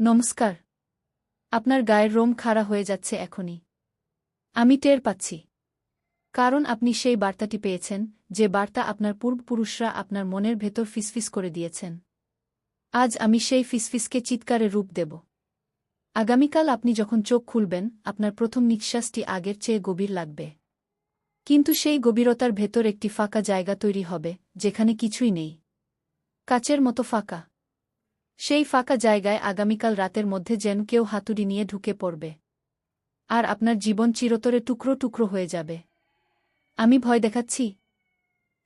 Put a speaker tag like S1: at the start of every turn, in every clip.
S1: নমস্কার। আপনার গায়ের রোম খাড়া হয়ে যাচ্ছে এখনই। আমি টের পাচ্ছি। কারণ আপনি সেই বার্তাটি পেয়েছেন, যে বার্তা আপনার পূর্বপুরুষরা আপনার মনের ভেতর ফিসফিস করে দিয়েছেন। আজ আমি সেই ফিসফিসকে চিৎকারে রূপ দেব। আগামীকাল আপনি যখন চোখ খুলবেন, আপনার প্রথম নিঃশ্বাসটি আগের চেয়ে গভীর লাগবে। কিন্তু সেই গভীরতার ভেতর একটি ফাঁকা জায়গা তৈরি হবে, যেখানে কিছুই নেই। কাচের মতো ফাঁকা। সেই ফাঁকা জায়গায় আগামীকাল রাতের মধ্যে যেন কেউ হাতুড়ি নিয়ে ঢুকে পড়বে। আর আপনার জীবন চিরতরে টুকরো টুকরো হয়ে যাবে। আমি ভয় দেখাচ্ছি?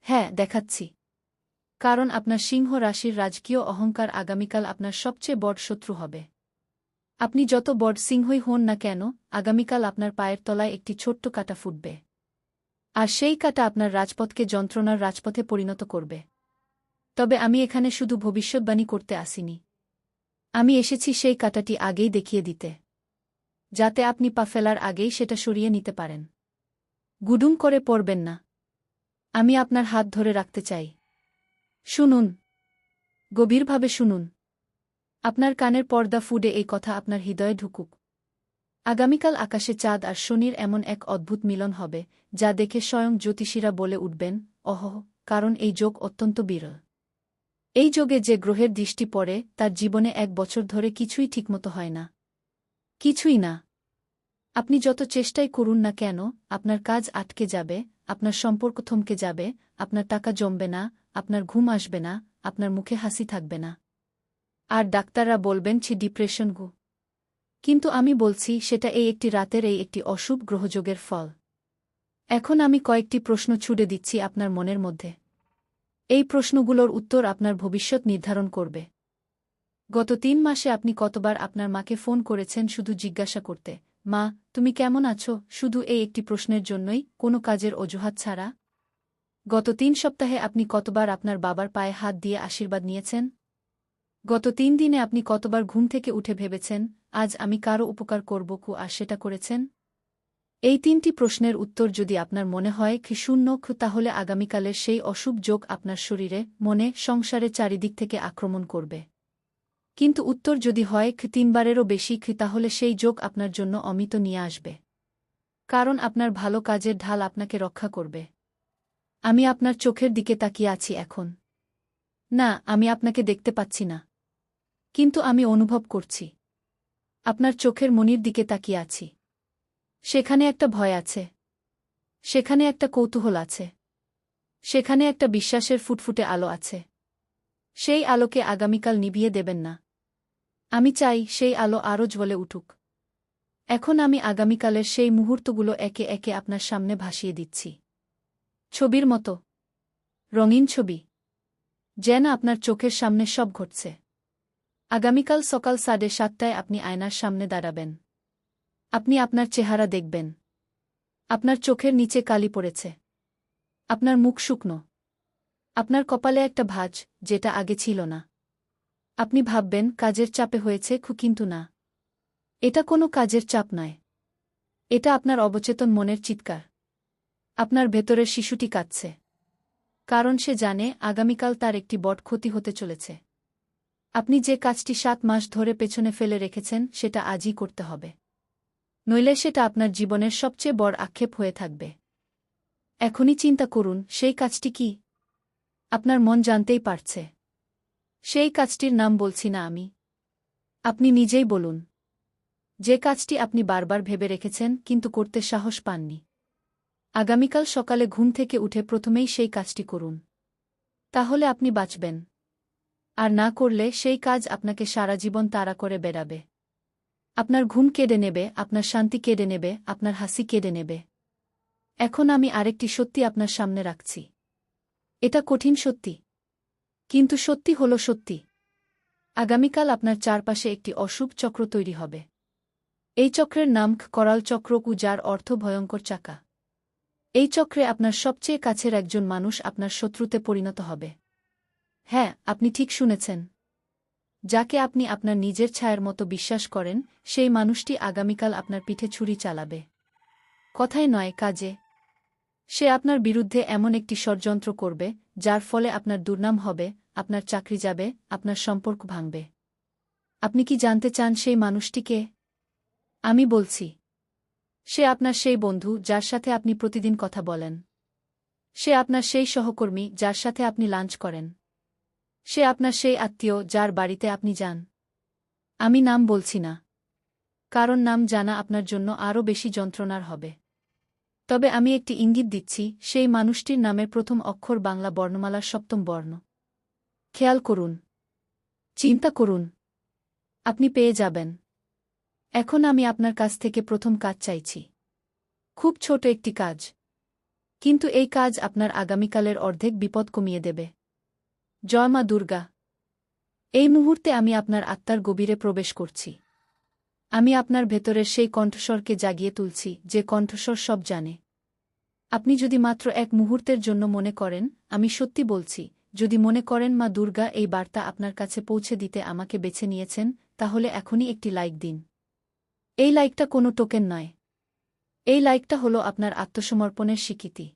S1: হ্যাঁ, দেখাচ্ছি। কারণ আপনার সিংহ রাশির রাজকীয় অহংকার আগামীকাল আপনার সবচেয়ে বড় শত্রু হবে। আপনি যত বড় সিংহই হন না কেন, আগামীকাল আপনার পায়ের তলায় একটি ছোট্ট কাঁটা ফুটবে। আর সেই কাঁটা আপনার রাজপথকে যন্ত্রণার রাজপথে পরিণত করবে। তবে আমি এখানে শুধু ভবিষ্যৎবাণী করতে আসিনি। আমি এসেছি সেই কাঁটাটি আগেই দেখিয়ে দিতে, যাতে আপনি পা ফেলার আগেই সেটা সরিয়ে নিতে পারেন। গুডুম করে পড়বেন না। আমি আপনার হাত ধরে রাখতে চাই। শুনুন, গভীরভাবে শুনুন। আপনার কানের পর্দা ফুডে এই কথা আপনার হৃদয়ে ঢুকুক। আগামীকাল আকাশে চাঁদ আর শনির এমন এক অদ্ভুত মিলন হবে, যা দেখে স্বয়ং জ্যোতিষীরা বলে উঠবেন, অহ, কারণ এই যোগ অত্যন্ত বিরল। এই যোগে যে গ্রহের দৃষ্টি পড়ে, তার জীবনে 1 বছর ধরে কিছুই ঠিকমতো হয় না। কিছুই না। আপনি যত চেষ্টাই করুন না কেন, আপনার কাজ আটকে যাবে, আপনার সম্পর্ক থমকে যাবে, আপনার টাকা জমবে না, আপনার ঘুম আসবে না, আপনার মুখে হাসি থাকবে না। আর ডাক্তাররা বলবেন ডিপ্রেশন গো। কিন্তু আমি বলছি সেটা এই একটি রাতের এই একটি অশুভ গ্রহযোগের ফল। এখন আমি কয়েকটি প্রশ্ন ছুড়ে দিচ্ছি আপনার মনের মধ্যে। এই প্রশ্নগুলোর উত্তর আপনার ভবিষ্যৎ নির্ধারণ করবে। গত 3 মাসে আপনি কতবার আপনার মাকে ফোন করেছেন শুধু জিজ্ঞাসা করতে, মা, তুমি কেমন আছো, শুধু এই একটি প্রশ্নের জন্যই, কোনো কাজের অজুহাত ছাড়া? গত 3 সপ্তাহে আপনি কতবার আপনার বাবার পায়ে হাত দিয়ে আশীর্বাদ নিয়েছেন? গত 3 দিনে আপনি কতবার ঘুম থেকে উঠে ভেবেছেন, আজ আমি কারো উপকার করব আর সেটা করেছেন? এই 3টি প্রশ্নের উত্তর যদি আপনার মনে হয় শূন্য, তাহলে আগামীকালের সেই অশুভ যোগ আপনার শরীরে, মনে, সংসারে চারিদিক থেকে আক্রমণ করবে। কিন্তু উত্তর যদি হয় 3 বারেরও বেশি, তাহলে সেই যোগ আপনার জন্য অমিত নিয়ে আসবে। কারণ আপনার ভালো কাজের ঢাল আপনাকে রক্ষা করবে। আমি আপনার চোখের দিকে তাকিয়ে আছি এখন। না, আমি আপনাকে দেখতে পাচ্ছি না। কিন্তু আমি অনুভব করছি। আপনার চোখের মনির দিকে তাকিয়ে আছি। সেখানে একটা ভয় আছে। সেখানে একটা কৌতূহল আছে। সেখানে একটা বিশ্বাসের ফুটফুটে আলো আছে। সেই আলোকে আগামীকাল নিভিয়ে দেবেন না। আমি চাই সেই আলো আরও জ্বলে উঠুক। এখন আমি আগামীকালের সেই মুহূর্তগুলো একে একে আপনার সামনে ভাসিয়ে দিচ্ছি। ছবির মতো। রঙিন ছবি। যেন আপনার চোখের সামনে সব ঘটছে। আগামীকাল সকাল 7:30টায় আপনি আয়নার সামনে দাঁড়াবেন। আপনি আপনার চেহারা দেখবেন। আপনার চোখের নিচে কালি পড়েছে। আপনার মুখ শুকনো। আপনার কপালে একটা ভাঁজ, যেটা আগে ছিল না। আপনি ভাববেন কাজের চাপে হয়েছে, কিন্তু না। এটা কোনো কাজের চাপ নয়। এটা আপনার অবচেতন মনের চিৎকার। আপনার ভেতরের শিশুটি কাঁদছে। কারণ সে জানে আগামীকাল তার একটি বড় ক্ষতি হতে চলেছে। আপনি যে কাজটি 7 মাস ধরে পেছনে ফেলে রেখেছেন, সেটা আজই করতে হবে। নইলে সেটা আপনার জীবনের সবচেয়ে বড় আক্ষেপ হয়ে থাকবে। এখনই চিন্তা করুন, সেই কাজটি কি? আপনার মন জানতেই পারছে। সেই কাজটির নাম বলছি না আমি। আপনি নিজেই বলুন। যে কাজটি আপনি বারবার ভেবে রেখেছেন কিন্তু করতে সাহস পাননি। আগামীকাল সকালে ঘুম থেকে উঠে প্রথমেই সেই কাজটি করুন। তাহলে আপনি বাঁচবেন। আর না করলে সেই কাজ আপনাকে সারা জীবন তাড়া করে বেড়াবে। আপনার ঘুম কেড়ে নেবে, আপনার শান্তি কেড়ে নেবে, আপনার হাসি কেড়ে নেবে। এখন আমি আরেকটি সত্যি আপনার সামনে রাখছি। এটা কঠিন সত্যি। কিন্তু সত্যি হলো সত্যি। আগামীকাল আপনার চারপাশে একটি অশুভ চক্র তৈরি হবে। এই চক্রের নাম করাল চক্র, যার অর্থ ভয়ঙ্কর চাকা। এই চক্রে আপনার সবচেয়ে কাছের একজন মানুষ আপনার শত্রুতে পরিণত হবে। হ্যাঁ, আপনি ঠিক শুনেছেন। যাকে আপনি আপনার নিজের ছায়ার মতো বিশ্বাস করেন, সেই মানুষটি আগামীকাল আপনার পিঠে ছুরি চালাবে। কথায় নয়, কাজে। সে আপনার বিরুদ্ধে এমন একটি ষড়যন্ত্র করবে, যার ফলে আপনার দুর্নাম হবে, আপনার চাকরি যাবে, আপনার সম্পর্ক ভাঙবে। আপনি কি জানতে চান সেই মানুষটিকে? আমি বলছি। সে আপনার সেই বন্ধু যার সাথে আপনি প্রতিদিন কথা বলেন। সে আপনার সেই সহকর্মী যার সাথে আপনি লাঞ্চ করেন। সে আপনার সেই আত্মীয় যার বাড়িতে আপনি যান। আমি নাম বলছি না, কারণ নাম জানা আপনার জন্য আরও বেশি যন্ত্রণার হবে। তবে আমি একটি ইঙ্গিত দিচ্ছি, সেই মানুষটির নামের প্রথম অক্ষর বাংলা বর্ণমালার সপ্তম বর্ণ। খেয়াল করুন, চিন্তা করুন, আপনি পেয়ে যাবেন। এখন আমি আপনার কাছ থেকে প্রথম কাজ চাইছি। খুব ছোট একটি কাজ, কিন্তু এই কাজ আপনার আগামীকালের অর্ধেক বিপদ কমিয়ে দেবে। জয় মা দুর্গা। এই মুহূর্তে আমি আপনার আত্মার গভীরে প্রবেশ করছি। আমি আপনার ভেতরের সেই কণ্ঠস্বরকে জাগিয়ে তুলছি, যে কণ্ঠস্বর সব জানে। আপনি যদি মাত্র এক মুহূর্তের জন্য মনে করেন, আমি সত্যি বলছি, যদি মনে করেন মা দুর্গা এই বার্তা আপনার কাছে পৌঁছে দিতে আমাকে বেছে নিয়েছেন, তাহলে এখনই একটি লাইক দিন। এই লাইকটা কোনো টোকেন নয়। এই লাইকটা হলো আপনার আত্মসমর্পণের স্বীকৃতি।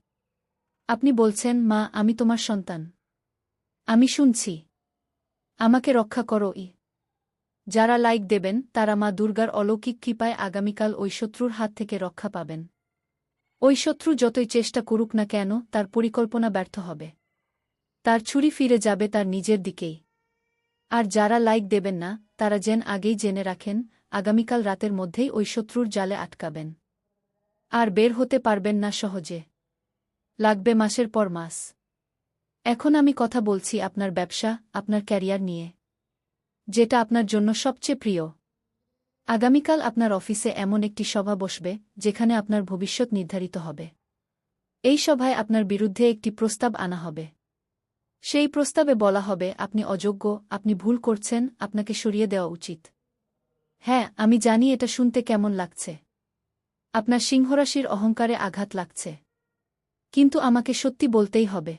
S1: আপনি বলছেন, মা, আমি তোমার সন্তান। আমি শুনছি। আমাকে রক্ষা করো। যারা লাইক দেবেন তারা মা দুর্গার অলৌকিক কৃপায় আগামীকাল ওই শত্রুর হাত থেকে রক্ষা পাবেন। ওই শত্রু যতই চেষ্টা করুক না কেন, তার পরিকল্পনা ব্যর্থ হবে। তার ছুরি ফিরে যাবে তার নিজের দিকেই। আর যারা লাইক দেবেন না, তারা যেন আগেই জেনে রাখেন, আগামীকাল রাতের মধ্যেই ওই শত্রুর জালে আটকাবেন। আর বের হতে পারবেন না সহজে। লাগবে মাসের পর মাস। এখন আমি কথা বলছি আপনার ব্যবসা, আপনার ক্যারিয়ার নিয়ে, যেটা আপনার জন্য সবচেয়ে প্রিয়। আগামীকাল আপনার অফিসে এমন একটি সভা বসবে, যেখানে আপনার ভবিষ্যৎ নির্ধারিত হবে। এই সভায় আপনার বিরুদ্ধে একটি প্রস্তাব আনা হবে। সেই প্রস্তাবে বলা হবে, আপনি অযোগ্য, আপনি ভুল করছেন, আপনাকে সরিয়ে দেওয়া উচিত। হ্যাঁ, আমি জানি এটা শুনতে কেমন লাগছে। আপনার সিংহরাশির অহংকারে আঘাত লাগছে। কিন্তু আমাকে সত্যি বলতেই হবে।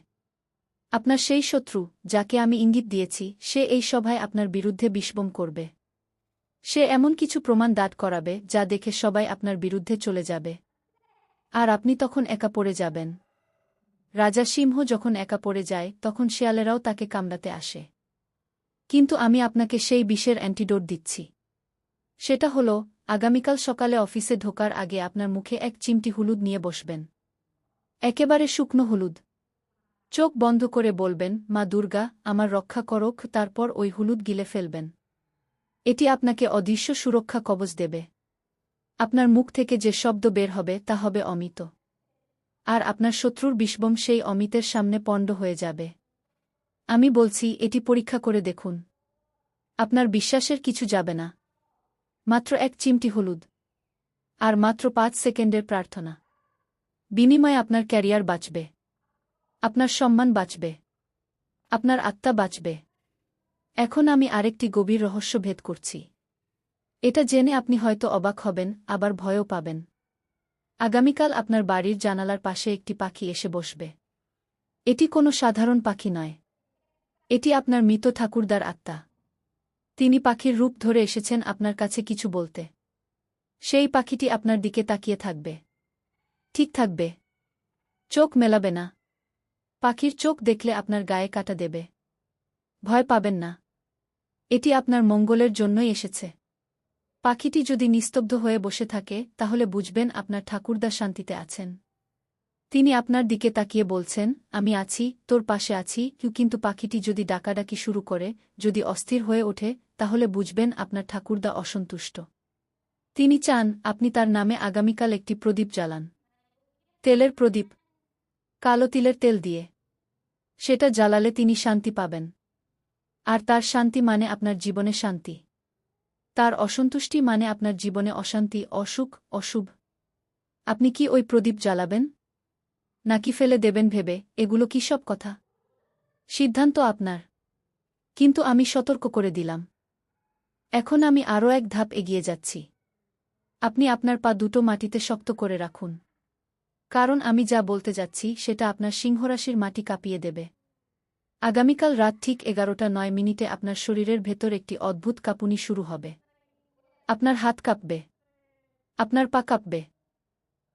S1: আপনার সেই শত্রু, যাকে আমি ইঙ্গিত দিয়েছি, সে এই সভায় আপনার বিরুদ্ধে বিস্ফোম করবে। সে এমন কিছু প্রমাণ দাঁড় করাবে যা দেখে সবাই আপনার বিরুদ্ধে চলে যাবে। আর আপনি তখন একা পড়ে যাবেন। রাজা সিংহ যখন একা পড়ে যায়, তখন শেয়ালেরাও তাকে কামড়াতে আসে। কিন্তু আমি আপনাকে সেই বিষের অ্যান্টিডোট দিচ্ছি। সেটা হলো, আগামীকাল সকালে অফিসে ঢোকার আগে আপনার মুখে এক চিমটি হলুদ নিয়ে বসবেন। একেবারে শুকনো হলুদ। চোখ বন্ধ করে বলবেন, মা দুর্গা, আমার রক্ষা করোক, তারপর ওই হলুদ গিলে ফেলবেন। এটি আপনাকে অদৃশ্য সুরক্ষা কবচ দেবে। আপনার মুখ থেকে যে শব্দ বের হবে তা হবে অমিত। আর আপনার শত্রুর বিস্ফোম সেই অমিতের সামনে পণ্ড হয়ে যাবে। আমি বলছি, এটি পরীক্ষা করে দেখুন। আপনার বিশ্বাসের কিছু যাবে না। মাত্র এক চিমটি হলুদ। আর মাত্র 5 সেকেন্ডের প্রার্থনা। বিনিময়ে আপনার ক্যারিয়ার বাঁচবে। আপনার সম্মান বাঁচবে। আপনার আত্মা বাঁচবে। এখন আমি আরেকটি গভীর রহস্য ভেদ করছি। এটা জেনে আপনি হয়তো অবাক হবেন, আবার ভয়ও পাবেন। আগামীকাল আপনার বাড়ির জানালার পাশে একটি পাখি এসে বসবে। এটি কোনো সাধারণ পাখি নয়। এটি আপনার মৃত ঠাকুরদার আত্মা। তিনি পাখির রূপ ধরে এসেছেন আপনার কাছে কিছু বলতে। সেই পাখিটি আপনার দিকে তাকিয়ে থাকবে। ঠিক থাকবে। চোখ মেলাবে না। পাখির চোখ দেখলে আপনার গায়ে কাটা দেবে। ভয় পাবেন না। এটি আপনার মঙ্গলের জন্যই এসেছে। পাখিটি যদি নিস্তব্ধ হয়ে বসে থাকে, তাহলে বুঝবেন আপনার ঠাকুরদা শান্তিতে আছেন। তিনি আপনার দিকে তাকিয়ে বলছেন, আমি আছি, তোর পাশে আছি। কিন্তু পাখিটি যদি ডাকাডাকি শুরু করে, যদি অস্থির হয়ে ওঠে, তাহলে বুঝবেন আপনার ঠাকুরদা অসন্তুষ্ট। তিনি চান আপনি তার নামে আগামীকাল একটি প্রদীপ জ্বালান। তেলের প্রদীপ। কালো তিলের তেল দিয়ে। সেটা জ্বালালে তিনি শান্তি পাবেন। আর তার শান্তি মানে আপনার জীবনে শান্তি। তার অসন্তুষ্টি মানে আপনার জীবনে অশান্তি, অসুখ, অশুভ। আপনি কি ওই প্রদীপ জ্বালাবেন? নাকি ফেলে দেবেন ভেবে, এগুলো কি সব কথা? সিদ্ধান্ত আপনার। কিন্তু আমি সতর্ক করে দিলাম। এখন আমি আরও এক ধাপ এগিয়ে যাচ্ছি। আপনি আপনার পা দুটো মাটিতে শক্ত করে রাখুন। কারণ আমি যা বলতে যাচ্ছি সেটা আপনার সিংহরাশির মাটি কাঁপিয়ে দেবে। আগামীকাল রাত ঠিক 11:09 আপনার শরীরের ভেতর একটি অদ্ভুত কাঁপুনি শুরু হবে। আপনার হাত কাঁপবে। আপনার পা কাঁপবে।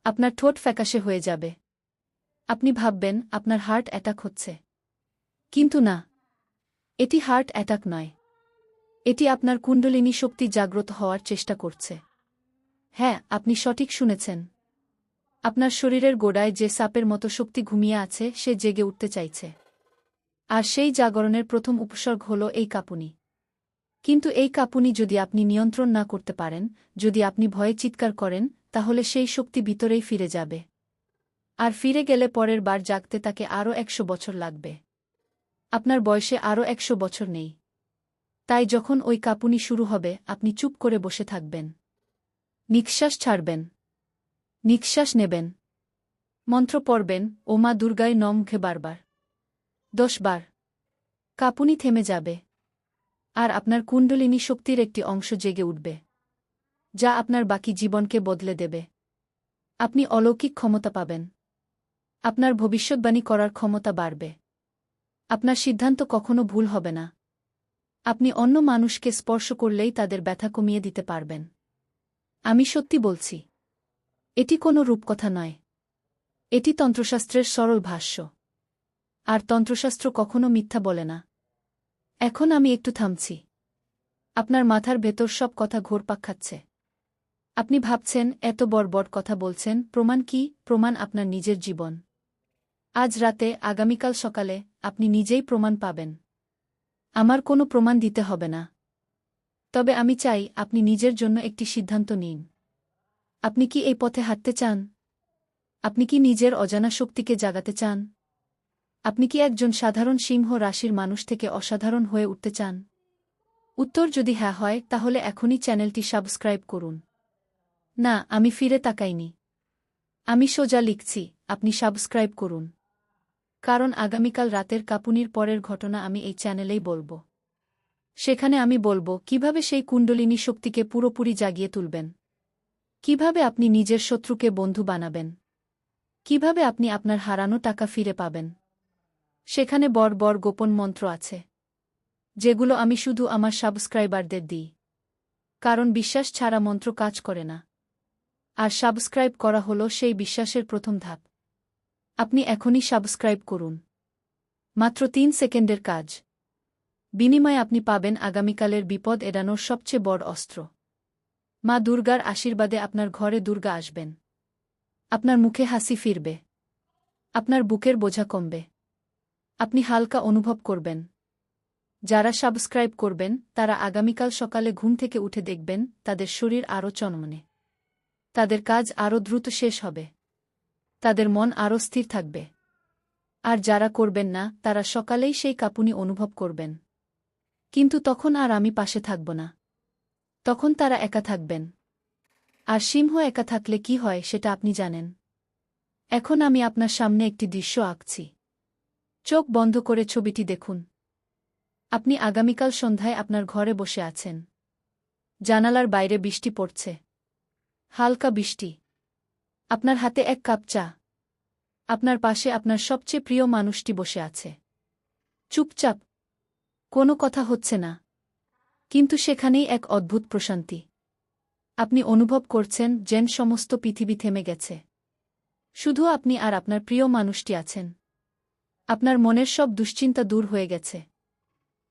S1: আপনার ঠোঁট ফ্যাকাশে হয়ে যাবে। আপনি ভাববেন আপনার হার্ট অ্যাটাক হচ্ছে। কিন্তু না। এটি হার্ট অ্যাটাক নয়। এটি আপনার কুণ্ডলিনী শক্তি জাগ্রত হওয়ার চেষ্টা করছে। হ্যাঁ, আপনি সঠিক শুনেছেন। আপনার শরীরের গোড়ায় যে সাপের মতো শক্তি ঘুমিয়ে আছে সে জেগে উঠতে চাইছে। আর সেই জাগরণের প্রথম উপসর্গ হল এই কাঁপুনি। কিন্তু এই কাঁপুনি যদি আপনি নিয়ন্ত্রণ না করতে পারেন, যদি আপনি ভয়ে চিৎকার করেন, তাহলে সেই শক্তি ভিতরেই ফিরে যাবে। আর ফিরে গেলে পরের বার জাগতে তাকে আরও ১০০ বছর লাগবে। আপনার বয়সে আরও ১০০ বছর নেই। তাই যখন ওই কাঁপুনি শুরু হবে আপনি চুপ করে বসে থাকবেন। নিঃশ্বাস ছাড়বেন। নিঃশ্বাস নেবেন। মন্ত্র পড়বেন, ও মা দুর্গায় নম মুখে বারবার ১০ বার। কাঁপুনি থেমে যাবে। আর আপনার কুণ্ডলিনী শক্তির একটি অংশ জেগে উঠবে, যা আপনার বাকি জীবনকে বদলে দেবে। আপনি অলৌকিক ক্ষমতা পাবেন। আপনার ভবিষ্যদ্বাণী করার ক্ষমতা বাড়বে। আপনার সিদ্ধান্ত কখনো ভুল হবে না। আপনি অন্য মানুষকে স্পর্শ করলেই তাদের ব্যথা কমিয়ে দিতে পারবেন। আমি সত্যি বলছি। এটি কোনো রূপকথা নয়। এটি তন্ত্রশাস্ত্রের সরল ভাষ্য। আর তন্ত্রশাস্ত্র কখনো মিথ্যা বলে না। এখন আমি একটু থামছি। আপনার মাথার ভেতর সব কথা ঘুরপাক খাচ্ছে। আপনি ভাবছেন, এত বড় কথা বলছেন, প্রমাণ কি? প্রমাণ আপনার নিজের জীবন। আজ রাতে, আগামীকাল সকালে, আপনি নিজেই প্রমাণ পাবেন। আমার কোনো প্রমাণ দিতে হবে না। তবে আমি চাই আপনি নিজের জন্য একটি সিদ্ধান্ত নিন। আপনি কি এই পথে হাঁটতে চান? আপনি কি নিজের অজানা শক্তিকে জাগাতে চান? আপনি কি একজন সাধারণ সিংহ রাশির মানুষ থেকে অসাধারণ হয়ে উঠতে চান? উত্তর যদি হ্যাঁ হয়, তাহলে এখনই চ্যানেলটি সাবস্ক্রাইব করুন। না, আমি ফিরে তাকাইনি। আমি সোজা লিখছি, আপনি সাবস্ক্রাইব করুন। কারণ আগামীকাল রাতের কাঁপুনির পরের ঘটনা আমি এই চ্যানেলেই বলবো। সেখানে আমি বলবো কিভাবে সেই কুণ্ডলিনী শক্তিকে পুরোপুরি জাগিয়ে তুলবেন, কিভাবে আপনি নিজের শত্রুকে বন্ধু বানাবেন, কিভাবে আপনি আপনার হারানো টাকা ফিরে পাবেন। সেখানে বড় গোপন মন্ত্র আছে, যেগুলো আমি শুধু আমার সাবস্ক্রাইবারদের দিই। কারণ বিশ্বাস ছাড়া মন্ত্র কাজ করে না। আর সাবস্ক্রাইব করা হলো সেই বিশ্বাসের প্রথম ধাপ। আপনি এখনই সাবস্ক্রাইব করুন। মাত্র ৩ সেকেন্ডের কাজ। বিনিময়ে আপনি পাবেন আগামীকালের বিপদ এড়ানোর সবচেয়ে বড় অস্ত্র। মা দুর্গার আশীর্বাদে আপনার ঘরে দুর্গা আসবেন। আপনার মুখে হাসি ফিরবে। আপনার বুকের বোঝা কমবে। আপনি হালকা অনুভব করবেন। যারা সাবস্ক্রাইব করবেন তারা আগামীকাল সকালে ঘুম থেকে উঠে দেখবেন তাদের শরীর আরও চনমনে। তাদের কাজ আরও দ্রুত শেষ হবে। তাদের মন আরও স্থির থাকবে। আর যারা করবেন না তারা সকালেই সেই কাঁপুনি অনুভব করবেন। কিন্তু তখন আর আমি পাশে থাকব না। তখন তারা একা থাকবেন। আর সিংহ একা থাকলে কি হয় সেটা আপনি জানেন। এখন আমি আপনার সামনে একটি দৃশ্য আঁকছি। চোখ বন্ধ করে ছবিটি দেখুন। আপনি আগামীকাল সন্ধ্যায় আপনার ঘরে বসে আছেন। জানালার বাইরে বৃষ্টি পড়ছে। হালকা বৃষ্টি। আপনার হাতে এক কাপ চা। আপনার পাশে আপনার সবচেয়ে প্রিয় মানুষটি বসে আছে। চুপচাপ। কোনো কথা হচ্ছে না। কিন্তু সেখানেই এক অদ্ভুত প্রশান্তি। আপনি অনুভব করছেন যেন সমস্ত পৃথিবী থেমে গেছে। শুধু আপনি আর আপনার প্রিয় মানুষটি আছেন। আপনার মনের সব দুশ্চিন্তা দূর হয়ে গেছে।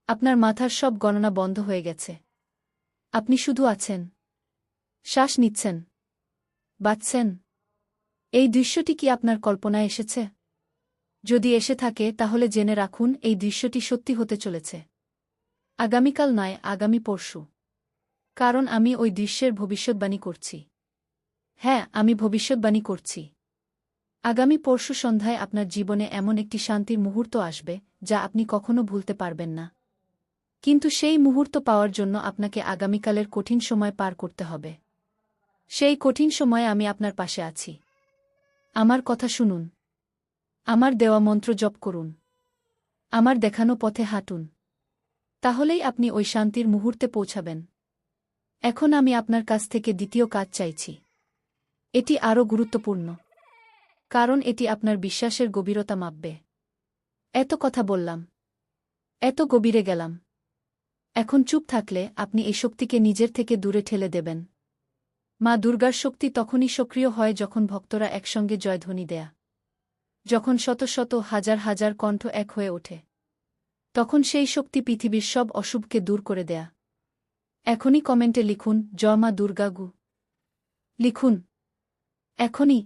S1: আপনার মাথার সব গণনা বন্ধ হয়ে গেছে। আপনি শুধু আছেন। শ্বাস নিচ্ছেন। বাঁচছেন। এই দৃশ্যটি কি আপনার কল্পনায় এসেছে? যদি এসে থাকে তাহলে জেনে রাখুন এই দৃশ্যটি সত্যি হতে চলেছে। আগামীকাল নয়, আগামী পরশু। কারণ আমি ওই দৃশ্যের ভবিষ্যদ্বাণী করছি। হ্যাঁ, আমি ভবিষ্যদ্বাণী করছি। আগামী পরশু সন্ধ্যায় আপনার জীবনে এমন একটি শান্তির মুহূর্ত আসবে যা আপনি কখনো ভুলতে পারবেন না। কিন্তু সেই মুহূর্ত পাওয়ার জন্য আপনাকে আগামীকালের কঠিন সময় পার করতে হবে। সেই কঠিন সময়ে আমি আপনার পাশে আছি। আমার কথা শুনুন। আমার দেওয়া মন্ত্র জপ করুন। আমার দেখানো পথে হাঁটুন। তাহলেই আপনি ওই শান্তির মুহূর্তে পৌঁছাবেন। এখন আমি আপনার কাছ থেকে দ্বিতীয় কাজ চাইছি। এটি আরও গুরুত্বপূর্ণ। কারণ এটি আপনার বিশ্বাসের গভীরতা মাপবে। এত কথা বললাম। এত গভীরে গেলাম। এখন চুপ থাকলে আপনি এই শক্তিকে নিজের থেকে দূরে ঠেলে দেবেন। মা দুর্গার শক্তি তখনই সক্রিয় হয় যখন ভক্তরা একসঙ্গে জয়ধ্বনি দেয়া। যখন শত শত হাজার হাজার কণ্ঠ এক হয়ে ওঠে। তখন সেই শক্তি পৃথিবীর সব অশুভকে দূর করে দেয়া। এখনই কমেন্টে লিখুন জয় মা দুর্গা গু। লিখুন এখনই,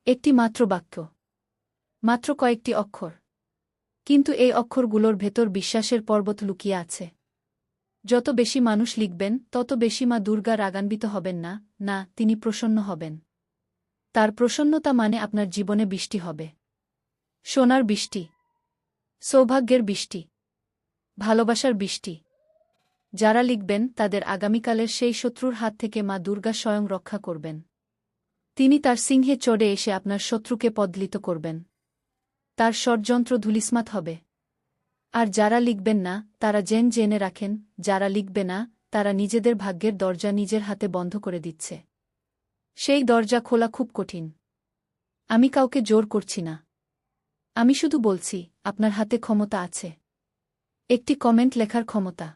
S1: একটি মাত্র বাক্য, মাত্র কয়েকটি অক্ষর, কিন্তু এই অক্ষরগুলোর ভেতর বিশ্বাসের পর্বত লুকিয়ে আছে। যত বেশি মানুষ লিখবেন তত বেশি মা দুর্গা রাগান্বিত হবেন না, না, তিনি প্রসন্ন হবেন। তার প্রসন্নতা মানে আপনার জীবনে বৃষ্টি হবে, সোনার বৃষ্টি, সৌভাগ্যের বৃষ্টি, ভালোবাসার বৃষ্টি। যারা লিখবেন তাদের আগামীকালের সেই শত্রুর হাত থেকে মা দুর্গা স্বয়ং রক্ষা করবেন। তিনি তার সিংহে চড়ে এসে আপনার শত্রুকে পদলিত করবেন, তার ষড়যন্ত্র ধূলিস্মাৎ হবে। আর যারা লিখবেন না তারা জেনে রাখেন, যারা লিখবে না তারা নিজেদের ভাগ্যের দরজা নিজের হাতে বন্ধ করে দিচ্ছে। সেই দরজা খোলা খুব কঠিন। আমি কাউকে জোর করছি না, আমি শুধু বলছি আপনার হাতে ক্ষমতা আছে, একটি কমেন্ট লেখার ক্ষমতা।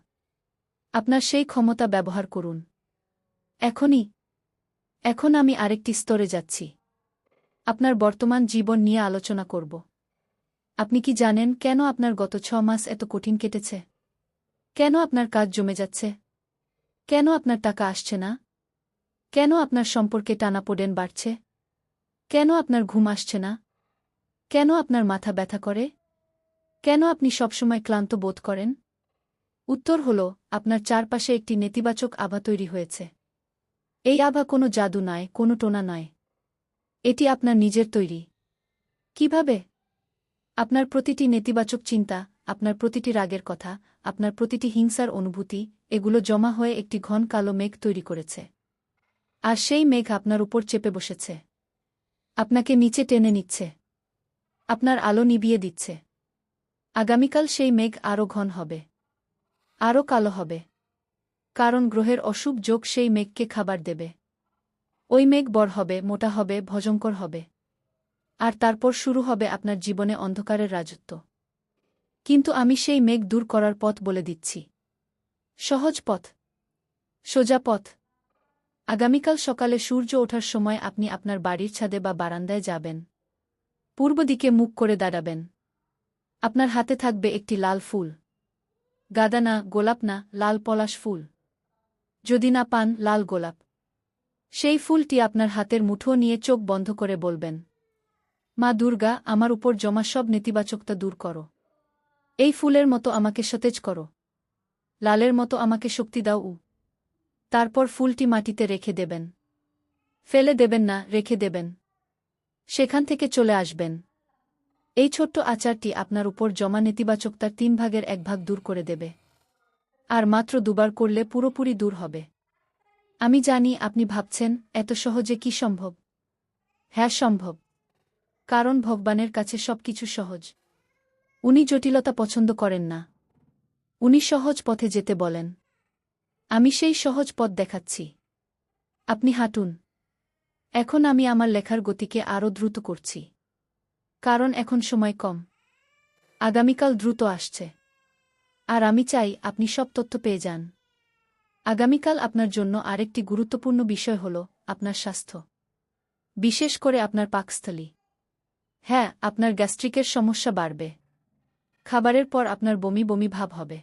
S1: আপনার সেই ক্ষমতা ব্যবহার করুন এখনই। এখন আমি আরেকটি স্তরে যাচ্ছি, আপনার বর্তমান জীবন নিয়ে আলোচনা করব। আপনি কি জানেন কেন আপনার গত 6 মাস এত কঠিন কেটেছে? কেন আপনার কাজ জমে যাচ্ছে? কেন আপনার টাকা আসছে না? কেন আপনার সম্পর্কে টানাপোড়েন বাড়ছে? কেন আপনার ঘুম আসছে না? কেন আপনার মাথা ব্যথা করে? কেন আপনি সবসময় ক্লান্ত বোধ করেন? উত্তর হল, আপনার চারপাশে একটি নেতিবাচক আভা তৈরি হয়েছে। এই আভা কোনো জাদু নয়, কোনো টোনা নয়, এটি আপনার নিজের তৈরি। কিভাবে? আপনার প্রতিটি নেতিবাচক চিন্তা, আপনার প্রতিটি রাগের কথা, আপনার প্রতিটি হিংসার অনুভূতি, এগুলো জমা হয়ে একটি ঘন কালো মেঘ তৈরি করেছে। আর সেই মেঘ আপনার উপর চেপে বসেছে, আপনাকে নিচে টেনে নিচ্ছে, আপনার আলো নিভিয়ে দিচ্ছে। আগামীকাল সেই মেঘ আরও ঘন হবে, আরও কালো হবে, কারণ গ্রহের অশুভ যোগ সেই মেঘকে খাবার দেবে। ওই মেঘ বড় হবে, মোটা হবে, ভয়ঙ্কর হবে। আর তারপর শুরু হবে আপনার জীবনে অন্ধকারের রাজত্ব। কিন্তু আমি সেই মেঘ দূর করার পথ বলে দিচ্ছি। সহজ পথ, সোজা পথ। আগামীকাল সকালে সূর্য ওঠার সময় আপনি আপনার বাড়ির ছাদে বা বারান্দায় যাবেন। পূর্ব দিকে মুখ করে দাঁড়াবেন। আপনার হাতে থাকবে একটি লাল ফুল, গাঁদা না, গোলাপ না, লাল পলাশ ফুল। যদি না পান, লাল গোলাপ। সেই ফুলটি আপনার হাতের মুঠো নিয়ে চোখ বন্ধ করে বলবেন, মা দুর্গা, আমার উপর জমা সব নেতিবাচকতা দূর করো। এই ফুলের মতো আমাকে সতেজ করো, লালের মতো আমাকে শক্তি দাও। তারপর ফুলটি মাটিতে রেখে দেবেন। ফেলে দেবেন না, রেখে দেবেন। সেখান থেকে চলে আসবেন। এই ছোট্ট আচারটি আপনার উপর জমা নেতিবাচকতার 3 ভাগের 1 ভাগ দূর করে দেবে। আর মাত্র 2 বার করলে পুরোপুরি দূর হবে। আমি জানি আপনি ভাবছেন, এত সহজে কি সম্ভব? হ্যাঁ, সম্ভব। কারণ ভগবানের কাছে সবকিছু সহজ। উনি জটিলতা পছন্দ করেন না, উনি সহজ পথে যেতে বলেন। আমি সেই সহজ পথ দেখাচ্ছি। আপনি হাঁটুন। এখন আমি আমার লেখার গতিকে আরও দ্রুত করছি, কারণ এখন সময় কম। আগামীকাল দ্রুত আসছে। আর আমি চাই আপনি সব তথ্য পেয়ে যান। আগামীকাল আপনার জন্য আরেকটি গুরুত্বপূর্ণ বিষয় হল আপনার স্বাস্থ্য, বিশেষ করে আপনার পাকস্থলী। হ্যাঁ, আপনার গ্যাস্ট্রিকের সমস্যা বাড়বে। খাবারের পর আপনার বমি বমি ভাব হবে।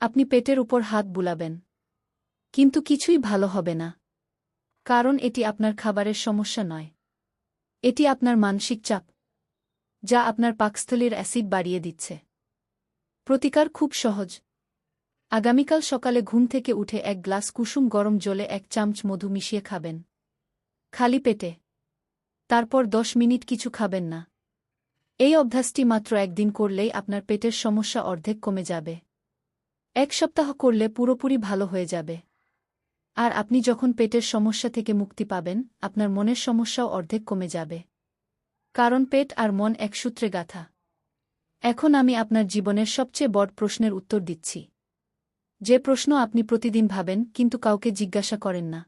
S1: আপনি পেটের উপর হাত বুলাবেন, কিন্তু কিছুই ভালো হবে না। কারণ এটি আপনার খাবারের সমস্যা নয়, এটি আপনার মানসিক চাপ, যা আপনার পাকস্থলীর অ্যাসিড বাড়িয়ে দিচ্ছে। প্রতিকার খুব সহজ। আগামীকাল সকালে ঘুম থেকে উঠে 1 গ্লাস কুসুম গরম জলে 1 চামচ মধু মিশিয়ে খাবেন, খালি পেটে। তারপর 10 মিনিট কিছু খাবেন না। এই অভ্যাসটি মাত্র 1 দিন করলেই আপনার পেটের সমস্যা অর্ধেক কমে যাবে। 1 সপ্তাহ করলে পুরোপুরি ভালো হয়ে যাবে। আর আপনি যখন পেটের সমস্যা থেকে মুক্তি পাবেন, আপনার মনের সমস্যাও অর্ধেক কমে যাবে। কারণ পেট আর মন এক সূত্রে গাঁথা। এখন আমি আপনার জীবনের সবচেয়ে বড় প্রশ্নের উত্তর দিচ্ছি। যে প্রশ্ন আপনি প্রতিদিন ভাবেন কিন্তু কাউকে জিজ্ঞাসা করেন না।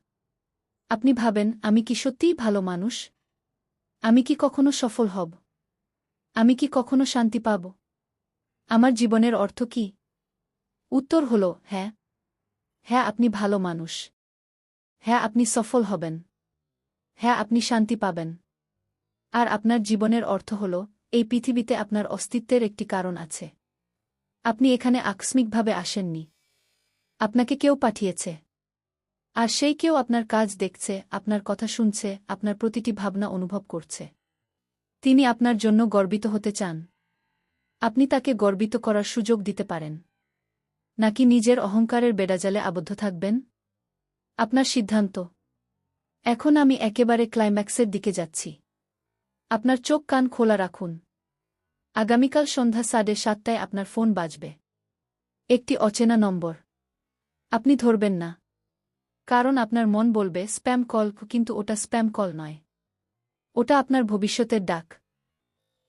S1: আপনি ভাবেন, আমি কি সত্যিই ভালো মানুষ? আমি কি কখনো সফল হব? আমি কি কখনো শান্তি পাব? আমার জীবনের অর্থ কি? উত্তর হল হ্যাঁ। হ্যাঁ, আপনি ভালো মানুষ। হ্যাঁ, আপনি সফল হবেন। হ্যাঁ, আপনি শান্তি পাবেন। আর আপনার জীবনের অর্থ হল, এই পৃথিবীতে আপনার অস্তিত্বের একটি কারণ আছে। আপনি এখানে আকস্মিকভাবে আসেননি। আপনাকে কেউ পাঠিয়েছে। আর সেই কেউ আপনার কাজ দেখছে, আপনার কথা শুনছে, আপনার প্রতিটি ভাবনা অনুভব করছে। তিনি আপনার জন্য গর্বিত হতে চান। আপনি তাকে গর্বিত করার সুযোগ দিতে পারেন। নাকি নিজের অহংকারের বেড়াজালে আবদ্ধ থাকবেন? আপনার সিদ্ধান্ত। এখন আমি একেবারে ক্লাইম্যাক্সের দিকে যাচ্ছি। আপনার চোখ কান খোলা রাখুন। আগামীকাল সন্ধ্যা 7:30টায় আপনার ফোন বাজবে। একটি অচেনা নম্বর। আপনি ধরবেন না। কারণ আপনার মন বলবে স্প্যাম কল, কিন্তু ওটা স্প্যাম কল নয়। ওটা আপনার ভবিষ্যতের ডাক।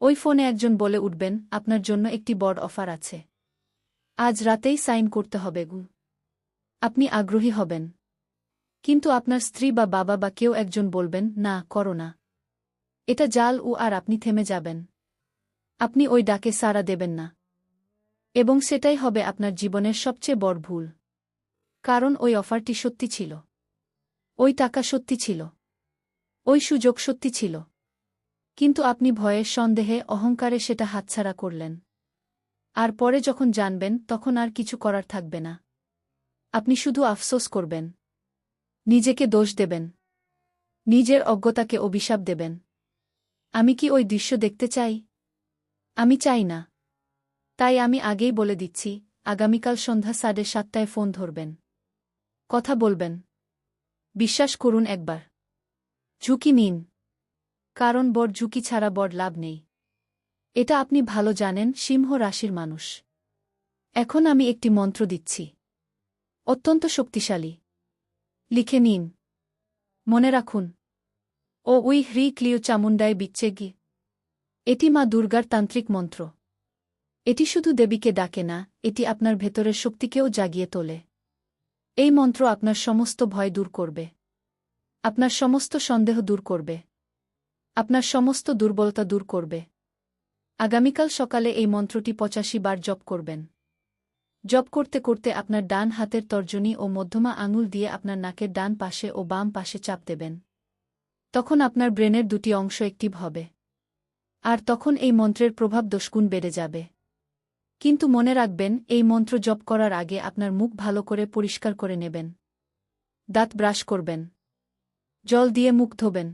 S1: ওই ফোনে একজন বলে উঠবেন, আপনার জন্য একটি বড় অফার আছে। আজ রাতেই সাইন করতে হবে। আপনি আগ্রহী হবেন। কিন্তু আপনার স্ত্রী বা বাবা বা কেউ একজন বলবেন, না, করো না। এটা জাল। আর আপনি থেমে যাবেন। আপনি ওই ডাকে সাড়া দেবেন না। এবং সেটাই হবে আপনার জীবনের সবচেয়ে বড় ভুল। কারণ ওই অফারটি সত্যি ছিল। ওই টাকা সত্যি ছিল। ওই সুযোগ সত্যি ছিল। কিন্তু আপনি ভয়ে, সন্দেহে, অহংকারে সেটা হাতছাড়া করলেন। আর পরে যখন জানবেন, তখন আর কিছু করার থাকবে না। আপনি শুধু আফসোস করবেন। নিজেকে দোষ দেবেন। নিজের অজ্ঞতাকে অভিশাপ দেবেন। আমি কি ওই দৃশ্য দেখতে চাই? আমি চাই না। তাই আমি আগেই বলে দিচ্ছি, আগামীকাল সন্ধ্যা 7:30টায় ফোন ধরবেন। কথা বলবেন। বিশ্বাস করুন একবার। ঝুঁকি নিন। কারণ বড় ঝুঁকি ছাড়া বড় লাভ নেই। এটা আপনি ভালো জানেন, সিংহ রাশির মানুষ। এখন আমি একটি মন্ত্র দিচ্ছি। অত্যন্ত শক্তিশালী। লিখে নিন। মনে রাখুন। ও উই হ্রি ক্লিও চামুণ্ডায় বিচ্ছেগি। এটি মা দুর্গার তান্ত্রিক মন্ত্র। এটি শুধু দেবীকে ডাকে না, এটি আপনার ভেতরের শক্তিকেও জাগিয়ে তোলে। এই মন্ত্র আপনার সমস্ত ভয় দূর করবে। আপনার সমস্ত সন্দেহ দূর করবে। আপনার সমস্ত দুর্বলতা দূর করবে। আগামীকাল সকালে এই মন্ত্রটি 85 বার জপ করবেন। জপ করতে করতে আপনার ডান হাতের তর্জনী ও মধ্যমা আঙুল দিয়ে আপনার নাকের ডান পাশে ও বাম পাশে চাপ দেবেন। তখন আপনার ব্রেনের দুটি অংশ অ্যাক্টিভ হবে। আর তখন এই মন্ত্রের প্রভাব 10 গুণ বেড়ে যাবে। কিন্তু মনে রাখবেন, এই মন্ত্র জপ করার আগে আপনার মুখ ভালো করে পরিষ্কার করে নেবেন। দাঁত ব্রাশ করবেন। জল দিয়ে মুখ ধোবেন।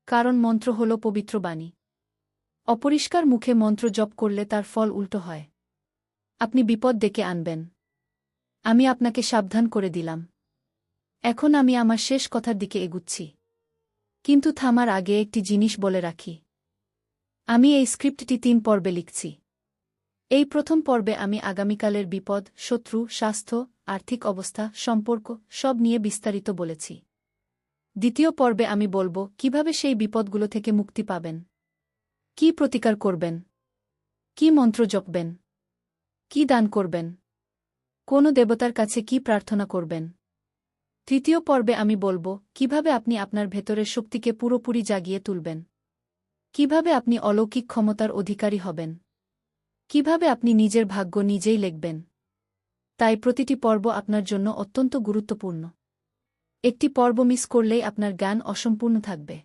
S1: কারণ মন্ত্র হল পবিত্র বাণী। অপরিষ্কার মুখে মন্ত্র জপ করলে তার ফল উল্টো হয়। আপনি বিপদ ডেকে আনবেন। আমি আপনাকে সাবধান করে দিলাম। এখন আমি আমার শেষ কথার দিকে এগুচ্ছি। কিন্তু থামার আগে একটি জিনিস বলে রাখি। আমি এই স্ক্রিপ্টটি 3 পর্বে লিখছি। এই প্রথম পর্বে আমি আগামীকালের বিপদ, শত্রু, স্বাস্থ্য, আর্থিক অবস্থা, সম্পর্ক সব নিয়ে বিস্তারিত বলেছি। দ্বিতীয় পর্বে আমি বলবো কিভাবে সেই বিপদগুলো থেকে মুক্তি পাবেন। কি প্রতিকার করবেন? কি মন্ত্র জপবেন? কি দান করবেন? কোন দেবতার কাছে কি প্রার্থনা করবেন? তৃতীয় পর্বে আমি বলবো কিভাবে আপনি আপনার ভেতরের শক্তিকে পুরোপুরি জাগিয়ে তুলবেন। কিভাবে আপনি অলৌকিক ক্ষমতার অধিকারী হবেন। কিভাবে আপনি নিজের ভাগ্য নিজেই লিখবেন। তাই প্রতিটি পর্ব আপনার জন্য অত্যন্ত গুরুত্বপূর্ণ। একটি পর্ব মিস করলেই আপনার জ্ঞান অসম্পূর্ণ থাকবে।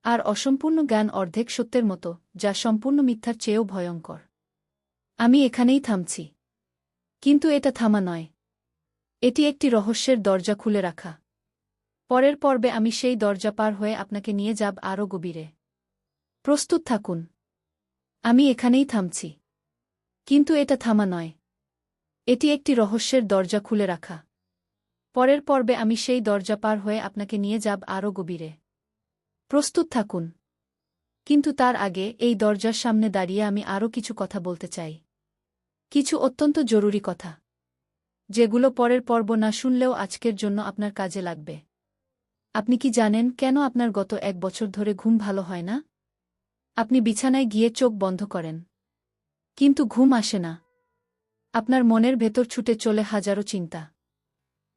S1: আর অসম্পূর্ণ জ্ঞান অর্ধেক সত্যের মতো, যা সম্পূর্ণ মিথ্যার চেয়েও ভয়ঙ্কর। আমি এখানেই থামছি। কিন্তু এটা থামা নয়। এটি একটি রহস্যের দরজা খুলে রাখা। পরের পর্বে আমি সেই দরজা পার হয়ে আপনাকে নিয়ে যাব আরও গভীরে। প্রস্তুত থাকুন। আমি এখানেই থামছি। কিন্তু এটা থামা নয়। এটি একটি রহস্যের দরজা খুলে রাখা। পরের পর্বে আমি সেই দরজা পার হয়ে আপনাকে নিয়ে যাব আরও গভীরে। প্রস্তুত থাকুন। কিন্তু তার আগে এই দরজার সামনে দাঁড়িয়ে আমি আরও কিছু কথা বলতে চাই। কিছু অত্যন্ত জরুরি কথা, যেগুলো পরের পর্ব না শুনলেও আজকের জন্য আপনার কাজে লাগবে। আপনি কি জানেন কেন আপনার গত 1 বছর ধরে ঘুম ভালো হয় না? আপনি বিছানায় গিয়ে চোখ বন্ধ করেন, কিন্তু ঘুম আসে না। আপনার মনের ভেতর ছুটে চলে হাজারো চিন্তা।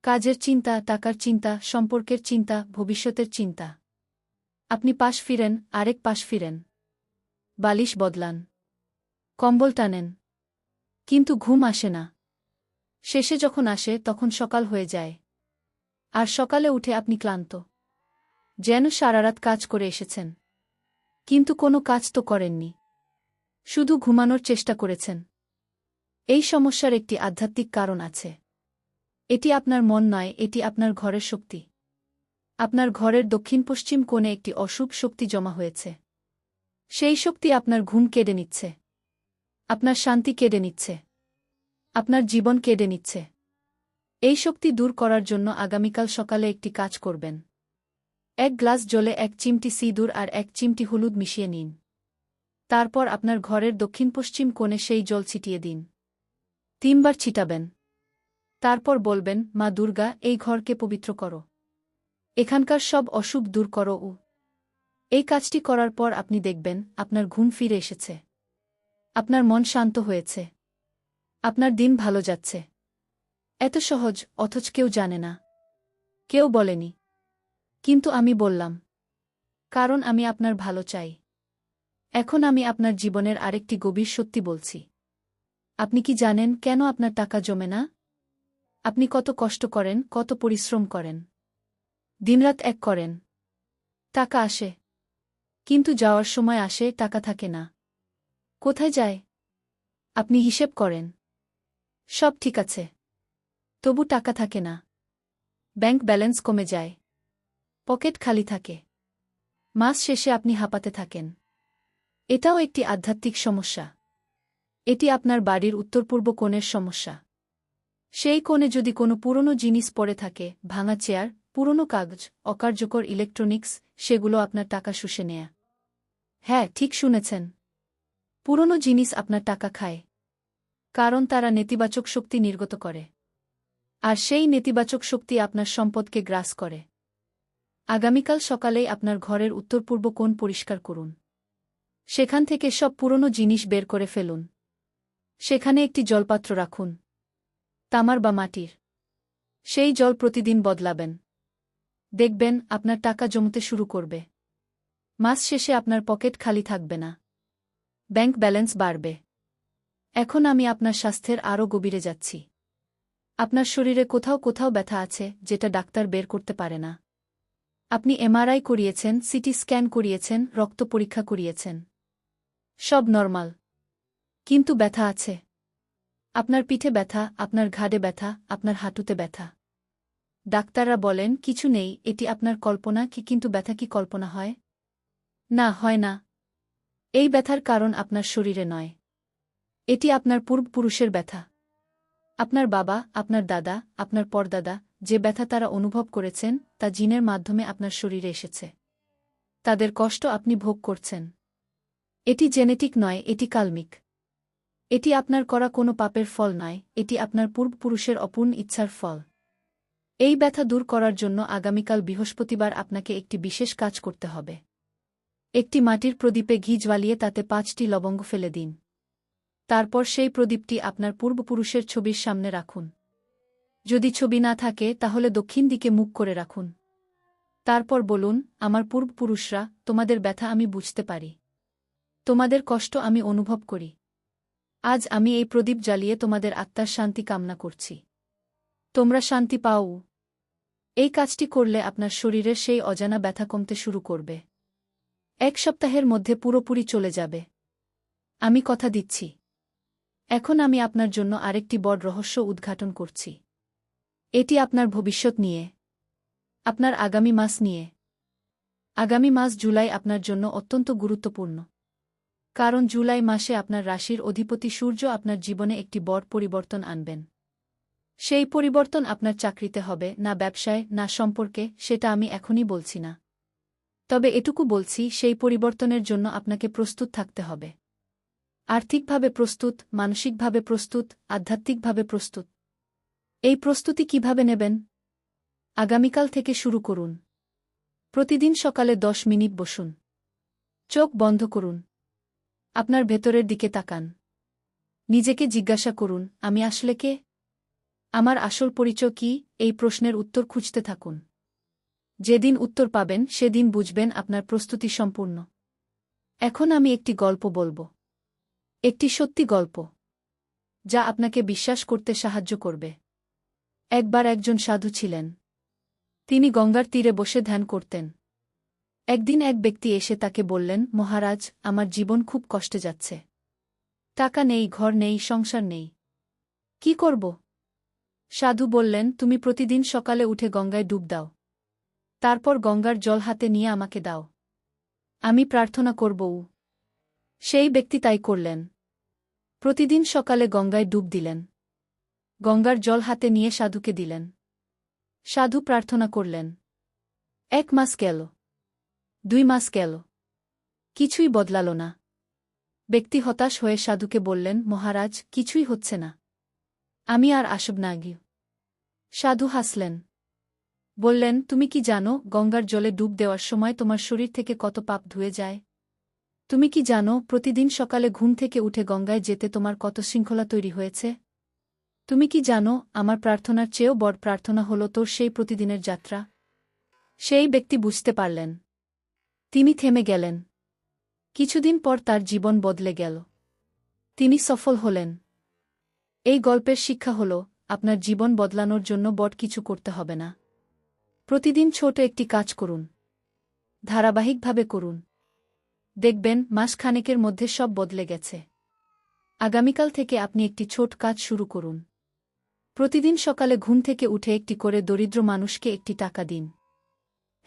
S1: কাজের চিন্তা, টাকার চিন্তা, সম্পর্কের চিন্তা, ভবিষ্যতের চিন্তা। আপনি পাশ ফিরেন, আরেক পাশ ফিরেন। বালিশ বদলান। কম্বল টানেন। কিন্তু ঘুম আসে না। শেষে যখন আসে তখন সকাল হয়ে যায়। আর সকালে উঠে আপনি ক্লান্ত। যেন সারারাত কাজ করে এসেছেন। কিন্তু কোনো কাজ তো করেননি। শুধু ঘুমানোর চেষ্টা করেছেন। এই সমস্যার একটি আধ্যাত্মিক কারণ আছে। এটি আপনার মন নয়, এটি আপনার ঘরের শক্তি। আপনার ঘরের দক্ষিণ পশ্চিম কোণে একটি অশুভ শক্তি জমা হয়েছে। সেই শক্তি আপনার ঘুম কেড়ে নিচ্ছে, আপনার শান্তি কেড়ে নিচ্ছে, আপনার জীবন কেড়ে নিচ্ছে। এই শক্তি দূর করার জন্য আগামীকাল সকালে একটি কাজ করবেন। 1 গ্লাস জলে 1 চিমটি সিঁদুর আর 1 চিমটি হলুদ মিশিয়ে নিন। তারপর আপনার ঘরের দক্ষিণ পশ্চিম কোণে সেই জল ছিটিয়ে দিন। 3 বার ছিটাবেন। তারপর বলবেন, মা দুর্গা, এই ঘরকে পবিত্র করো। এখানকার সব অশুভ দূর করো। এই কাজটি করার পর আপনি দেখবেন আপনার ঘুম ফিরে এসেছে, আপনার মন শান্ত হয়েছে, আপনার দিন ভালো যাচ্ছে। এত সহজ, অথচ কেউ জানে না, কেউ বলেনি। কিন্তু আমি বললাম, কারণ আমি আপনার ভালো চাই। এখন আমি আপনার জীবনের আরেকটি গভীর সত্যি বলছি। আপনি কি জানেন কেন আপনার টাকা জমে না? আপনি কত কষ্ট করেন, কত পরিশ্রম করেন, দিনরাত এক করেন। টাকা আসে, কিন্তু যাওয়ার সময় আসে, টাকা থাকে না। কোথায় যায়? আপনি হিসেব করেন, সব ঠিক আছে, তবু টাকা থাকে না। ব্যাংক ব্যালেন্স কমে যায়, পকেট খালি থাকে, মাস শেষে আপনি হাঁপাতে থাকেন। এটাও একটি আধ্যাত্মিক সমস্যা। এটি আপনার বাড়ির উত্তর-পূর্ব কোণের সমস্যা। সেই কোণে যদি কোনো পুরনো জিনিস পড়ে থাকে, ভাঙা চেয়ার, পুরনো কাগজ, অকার্যকর ইলেকট্রনিক্স, সেগুলো আপনার টাকা শুষে নেয়া। হ্যাঁ, ঠিক শুনেছেন। পুরনো জিনিস আপনার টাকা খায়, কারণ তারা নেতিবাচক শক্তি নির্গত করে। আর সেই নেতিবাচক শক্তি আপনার সম্পদকে গ্রাস করে। আগামীকাল সকালেই আপনার ঘরের উত্তর-পূর্ব কোণ পরিষ্কার করুন। সেখান থেকে সব পুরনো জিনিস বের করে ফেলুন। সেখানে একটি জলপাত্র রাখুন, তামার বা মাটির। সেই জল প্রতিদিন বদলাবেন। দেখবেন আপনার টাকা জমতে শুরু করবে। মাস শেষে আপনার পকেট খালি থাকবে না, ব্যাংক ব্যালেন্স বাড়বে। এখন আমি আপনার স্বাস্থ্যের আরও গভীরে যাচ্ছি। আপনার শরীরে কোথাও কোথাও ব্যথা আছে, যেটা ডাক্তার বের করতে পারে না। আপনি এমআরআই করিয়েছেন, সিটি স্ক্যান করিয়েছেন, রক্ত পরীক্ষা করিয়েছেন, সব নরমাল। কিন্তু ব্যথা আছে। আপনার পিঠে ব্যথা, আপনার ঘাড়ে ব্যথা, আপনার হাঁটুতে ব্যথা। ডাক্তাররা বলেন কিছু নেই, এটি আপনার কল্পনা। কিন্তু ব্যথা কি কল্পনা হয়? না, হয় না। এই ব্যথার কারণ আপনার শরীরে নয়, এটি আপনার পূর্বপুরুষের ব্যথা। আপনার বাবা, আপনার দাদা, আপনার পরদাদা, যে ব্যথা তারা অনুভব করেছেন, তা জিনের মাধ্যমে আপনার শরীরে এসেছে। তাদের কষ্ট আপনি ভোগ করছেন। এটি জেনেটিক নয়, এটি কালমিক। এটি আপনার করা কোনো পাপের ফল নয়, এটি আপনার পূর্বপুরুষের অপূর্ণ ইচ্ছার ফল। এই ব্যথা দূর করার জন্য আগামীকাল বৃহস্পতিবার আপনাকে একটি বিশেষ কাজ করতে হবে। একটি মাটির প্রদীপে ঘি জ্বালিয়ে তাতে 5টি লবঙ্গ ফেলে দিন। তারপর সেই প্রদীপটি আপনার পূর্বপুরুষের ছবির সামনে রাখুন। যদি ছবি না থাকে, তাহলে দক্ষিণ দিকে মুখ করে রাখুন। তারপর বলুন, আমার পূর্বপুরুষরা, তোমাদের ব্যথা আমি বুঝতে পারি, তোমাদের কষ্ট আমি অনুভব করি। আজ আমি এই প্রদীপ জ্বালিয়ে তোমাদের আত্মার শান্তি কামনা করছি। তোমরা শান্তি পাও। এই কাজটি করলে আপনার শরীরের সেই অজানা ব্যথা কমতে শুরু করবে। 1 সপ্তাহের মধ্যে পুরোপুরি চলে যাবে। আমি কথা দিচ্ছি। এখন আমি আপনার জন্য আরেকটি বড় রহস্য উদ্ঘাটন করছি। এটি আপনার ভবিষ্যৎ নিয়ে, আপনার আগামী মাস নিয়ে। আগামী মাস জুলাই আপনার জন্য অত্যন্ত গুরুত্বপূর্ণ। কারণ জুলাই মাসে আপনার রাশির অধিপতি সূর্য আপনার জীবনে একটি বড় পরিবর্তন আনবেন। সেই পরিবর্তন আপনার চাকরিতে হবে না, ব্যবসায় না, সম্পর্কে, সেটা আমি এখনই বলছি না। তবে এটুকু বলছি, সেই পরিবর্তনের জন্য আপনাকে প্রস্তুত থাকতে হবে। আর্থিকভাবে প্রস্তুত, মানসিকভাবে প্রস্তুত, আধ্যাত্মিকভাবে প্রস্তুত। এই প্রস্তুতি কিভাবে নেবেন? আগামীকাল থেকে শুরু করুন। প্রতিদিন সকালে 10 মিনিট বসুন, চোখ বন্ধ করুন, আপনার ভেতরের দিকে তাকান। নিজেকে জিজ্ঞাসা করুন, আমি আসলে কে? আমার আসল পরিচয় কি? এই প্রশ্নের উত্তর খুঁজতে থাকুন। যেদিন উত্তর পাবেন, সেদিন বুঝবেন আপনার প্রস্তুতি সম্পূর্ণ। এখন আমি একটি গল্প বলবো। একটি সত্যি গল্প, যা আপনাকে বিশ্বাস করতে সাহায্য করবে। একবার একজন সাধু ছিলেন। তিনি গঙ্গার তীরে বসে ধ্যান করতেন। একদিন এক ব্যক্তি এসে তাকে বললেন, মহারাজ, আমার জীবন খুব কষ্টে যাচ্ছে। টাকা নেই, ঘর নেই, সংসার নেই। কি করব? সাধু বললেন, তুমি প্রতিদিন সকালে উঠে গঙ্গায় ডুব দাও। তারপর গঙ্গার জল হাতে নিয়ে আমাকে দাও। আমি প্রার্থনা করবও। সেই ব্যক্তি তাই করলেন। প্রতিদিন সকালে গঙ্গায় ডুব দিলেন। গঙ্গার জল হাতে নিয়ে সাধুকে দিলেন। সাধু প্রার্থনা করলেন। 1 মাস গেল। 2 মাস গেল। কিছুই বদলাল না। ব্যক্তি হতাশ হয়ে সাধুকে বললেন, মহারাজ, কিছুই হচ্ছে না। আমি আর আসব না গিয়ে। সাধু হাসলেন। বললেন, তুমি কি জানো গঙ্গার জলে ডুব দেওয়ার সময় তোমার শরীর থেকে কত পাপ ধুয়ে যায়? তুমি কি জানো প্রতিদিন সকালে ঘুম থেকে উঠে গঙ্গায় যেতে তোমার কত শৃঙ্খলা তৈরি হয়েছে? তুমি কি জানো আমার প্রার্থনার চেয়েও বড় প্রার্থনা হল তোর সেই প্রতিদিনের যাত্রা? সেই ব্যক্তি বুঝতে পারলেন। তিনি থেমে গেলেন। কিছুদিন পর তার জীবন বদলে গেল। তিনি সফল হলেন। এই গল্পের শিক্ষা হল, আপনার জীবন বদলানোর জন্য বড় কিছু করতে হবে না। প্রতিদিন ছোট একটি কাজ করুন। ধারাবাহিকভাবে করুন। দেখবেন মাসখানেকের মধ্যে সব বদলে গেছে। আগামীকাল থেকে আপনি একটি ছোট কাজ শুরু করুন। প্রতিদিন সকালে ঘুম থেকে উঠে একটি করে দরিদ্র মানুষকে একটি টাকা দিন।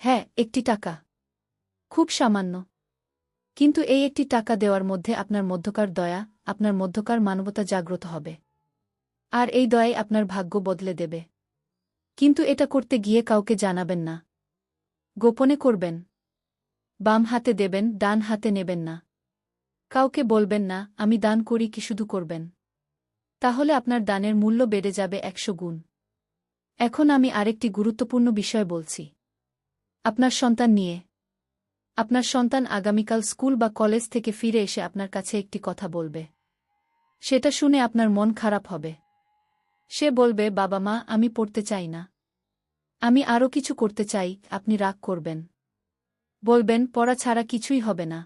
S1: হ্যাঁ, একটি টাকা। খুব সামান্য। কিন্তু এই একটি টাকা দেওয়ার মধ্যে আপনার মধ্যকার দয়া, আপনার মধ্যকার মানবতা জাগ্রত হবে। আর এই দয়াই আপনার ভাগ্য বদলে দেবে। কিন্তু এটা করতে গিয়ে কাউকে জানাবেন না। গোপনে করবেন। বাম হাতে দেবেন, ডান হাতে নেবেন না। কাউকে বলবেন না, আমি দান করি, কি শুধু করবেন। তাহলে আপনার দানের মূল্য বেড়ে যাবে 100 গুণ। এখন আমি আরেকটি গুরুত্বপূর্ণ বিষয় বলছি। আপনার সন্তান নিয়ে। আপনার সন্তান আগামীকাল স্কুল বা কলেজ থেকে ফিরে এসে আপনার কাছে একটি কথা বলবে। সেটা শুনে আপনার মন খারাপ হবে। সে বলবে, বাবা মা, আমি পড়তে চাই না। আমি আরও কিছু করতে চাই। আপনি রাগ করবেন। বলবেন, পড়া ছাড়া কিছুই হবে না।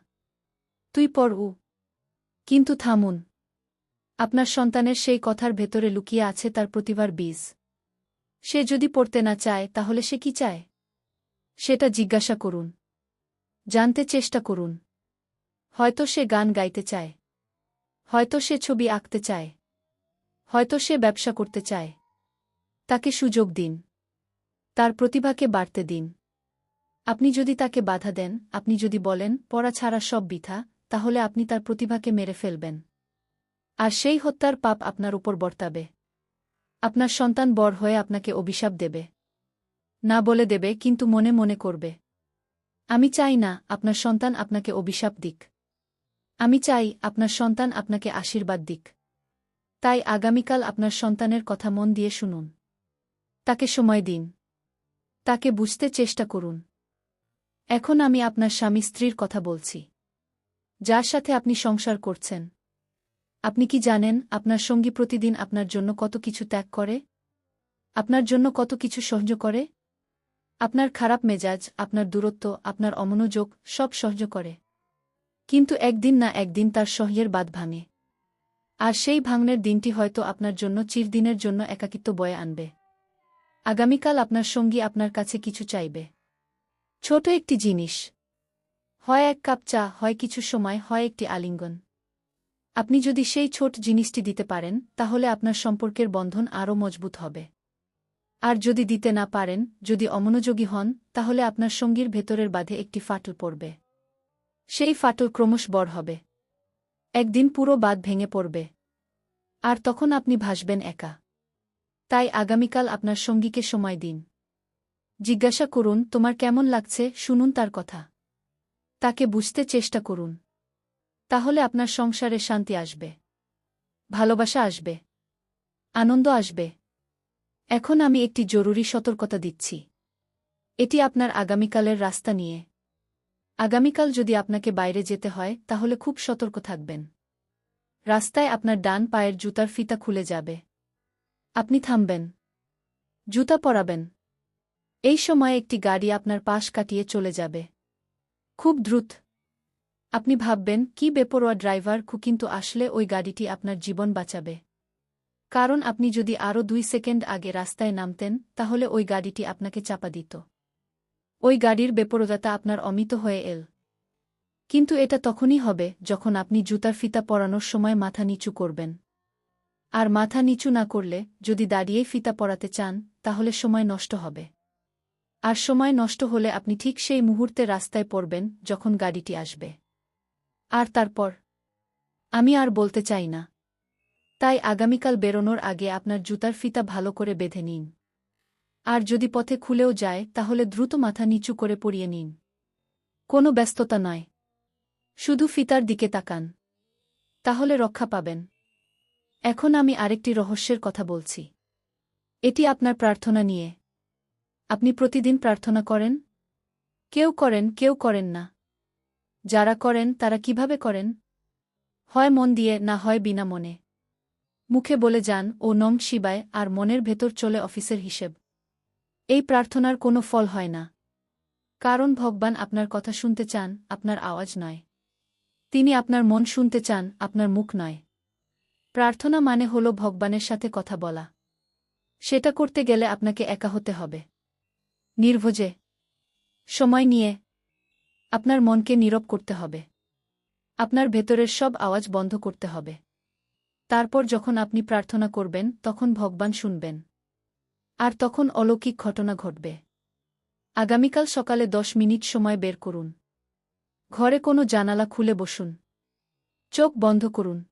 S1: তুই পড়ু। কিন্তু থামুন। আপনার সন্তানের সেই কথার ভেতরে লুকিয়ে আছে তার প্রতিভার বীজ। সে যদি পড়তে না চায়, তাহলে সে কি চায়? সেটা জিজ্ঞাসা করুন। জানতে চেষ্টা করুন। হয়তো সে গান গাইতে চায়। হয়তো সে ছবি আঁকতে চায়। হয়তো সে ব্যবসা করতে চায়। তাকে সুযোগ দিন। তার প্রতিভাকে বাড়তে দিন। আপনি যদি তাকে বাধা দেন, আপনি যদি বলেন পড়া ছাড়া সব বৃথা, তাহলে আপনি তার প্রতিভাকে মেরে ফেলবেন। আর সেই হত্যার পাপ আপনার উপর বর্তাবে। আপনার সন্তান বড় হয়ে আপনাকে অভিশাপ দেবে। না বলে দেবে, কিন্তু মনে মনে করবে। আমি চাই না আপনার সন্তান আপনাকে অভিশাপ দিক। আমি চাই আপনার সন্তান আপনাকে আশীর্বাদ দিক। তাই আগামীকাল আপনার সন্তানের কথা মন দিয়ে শুনুন। তাকে সময় দিন। তাকে বুঝতে চেষ্টা করুন। এখন আমি আপনার স্বামী স্ত্রীর কথা বলছি, যার সাথে আপনি সংসার করছেন। আপনি কি জানেন আপনার সঙ্গী প্রতিদিন আপনার জন্য কত কিছু ত্যাগ করে? আপনার জন্য কত কিছু সহ্য করে? আপনার খারাপ মেজাজ, আপনার দূরত্ব, আপনার অমনোযোগ সব সহ্য করে। কিন্তু একদিন না একদিন তার সহ্যের বাঁধ ভাঙে। আর সেই ভাঙনের দিনটি হয়তো আপনার জন্য চিরদিনের জন্য একাকিত্ব বয়ে আনবে। আগামীকাল আপনার সঙ্গী আপনার কাছে কিছু চাইবে। ছোট একটি জিনিস। হয় 1 কাপ চা, হয় কিছু সময়, হয় একটি আলিঙ্গন। আপনি যদি সেই ছোট জিনিসটি দিতে পারেন, তাহলে আপনার সম্পর্কের বন্ধন আরও মজবুত হবে। আর যদি দিতে না পারেন, যদি অমনোযোগী হন, তাহলে আপনার সঙ্গীর ভেতরের বাঁধে একটি ফাটল পড়বে। সেই ফাটল ক্রমশ বড় হবে। একদিন পুরো বাঁধ ভেঙে পড়বে। আর তখন আপনি ভাসবেন একা। তাই আগামীকাল আপনার সঙ্গীকে সময় দিন। জিজ্ঞাসা করুন, তোমার কেমন লাগছে, শুনুন তার কথা। তাকে বুঝতে চেষ্টা করুন। তাহলে আপনার সংসারে শান্তি আসবে। ভালোবাসা আসবে। আনন্দ আসবে। এখন আমি একটি জরুরি সতর্কতা দিচ্ছি। এটি আপনার আগামীকালের রাস্তা নিয়ে। আগামীকাল যদি আপনাকে বাইরে যেতে হয়, তাহলে খুব সতর্ক থাকবেন। রাস্তায় আপনার ডান পায়ের জুতার ফিতা খুলে যাবে। আপনি থামবেন। জুতা পরাবেন। এই সময়ে একটি গাড়ি আপনার পাশ কাটিয়ে চলে যাবে। খুব দ্রুত। আপনি ভাববেন, কি বেপরোয়া ড্রাইভার, কিন্তু আসলে ওই গাড়িটি আপনার জীবন বাঁচাবে। কারণ আপনি যদি আরও 2 সেকেন্ড আগে রাস্তায় নামতেন, তাহলে ওই গাড়িটি আপনাকে চাপা দিত। ওই গাড়ির বেপরোয়াতা আপনার অমিত হয়ে এল। কিন্তু এটা তখনই হবে যখন আপনি জুতার ফিতা পরানোর সময় মাথা নিচু করবেন। আর মাথা নিচু না করলে, যদি দাঁড়িয়ে ফিতা পরাতে চান, তাহলে সময় নষ্ট হবে। আর সময় নষ্ট হলে আপনি ঠিক সেই মুহূর্তে রাস্তায় পড়বেন যখন গাড়িটি আসবে। আর তারপর আমি আর বলতে চাই না। তাই আগামীকাল বেরোনোর আগে আপনার জুতার ফিতা ভালো করে বেঁধে নিন। আর যদি পথে খুলেও যায় তাহলে দ্রুত মাথা নিচু করে পরিয়ে নিন। কোনো ব্যস্ততা নয়। শুধু ফিতার দিকে তাকান। তাহলে রক্ষা পাবেন। এখন আমি আরেকটি রহস্যের কথা বলছি। এটি আপনার প্রার্থনা নিয়ে। আপনি প্রতিদিন প্রার্থনা করেন? কেউ করেন, কেউ করেন না। যারা করেন তারা কিভাবে করেন? হয় মন দিয়ে, না হয় বিনা মনে। মুখে বলে যান ও নম শিবায়, আর মনের ভেতর চলে অফিসের হিসেব। এই প্রার্থনার কোনো ফল হয় না। কারণ ভগবান আপনার কথা শুনতে চান, আপনার আওয়াজ নয়। তিনি আপনার মন শুনতে চান, আপনার মুখ নয়। প্রার্থনা মানে হল ভগবানের সাথে কথা বলা। সেটা করতে গেলে আপনাকে একা হতে হবে। নির্ভোজে, সময় নিয়ে। আপনার মনকে নীরব করতে হবে। আপনার ভেতরের সব আওয়াজ বন্ধ করতে হবে। তারপর যখন আপনি প্রার্থনা করবেন তখন ভগবান শুনবেন। আর তখন অলৌকিক ঘটনা ঘটবে। আগামীকাল সকালে 10 মিনিট সময় বের করুন। ঘরে কোনো জানালা খুলে বসুন। চোখ বন্ধ করুন।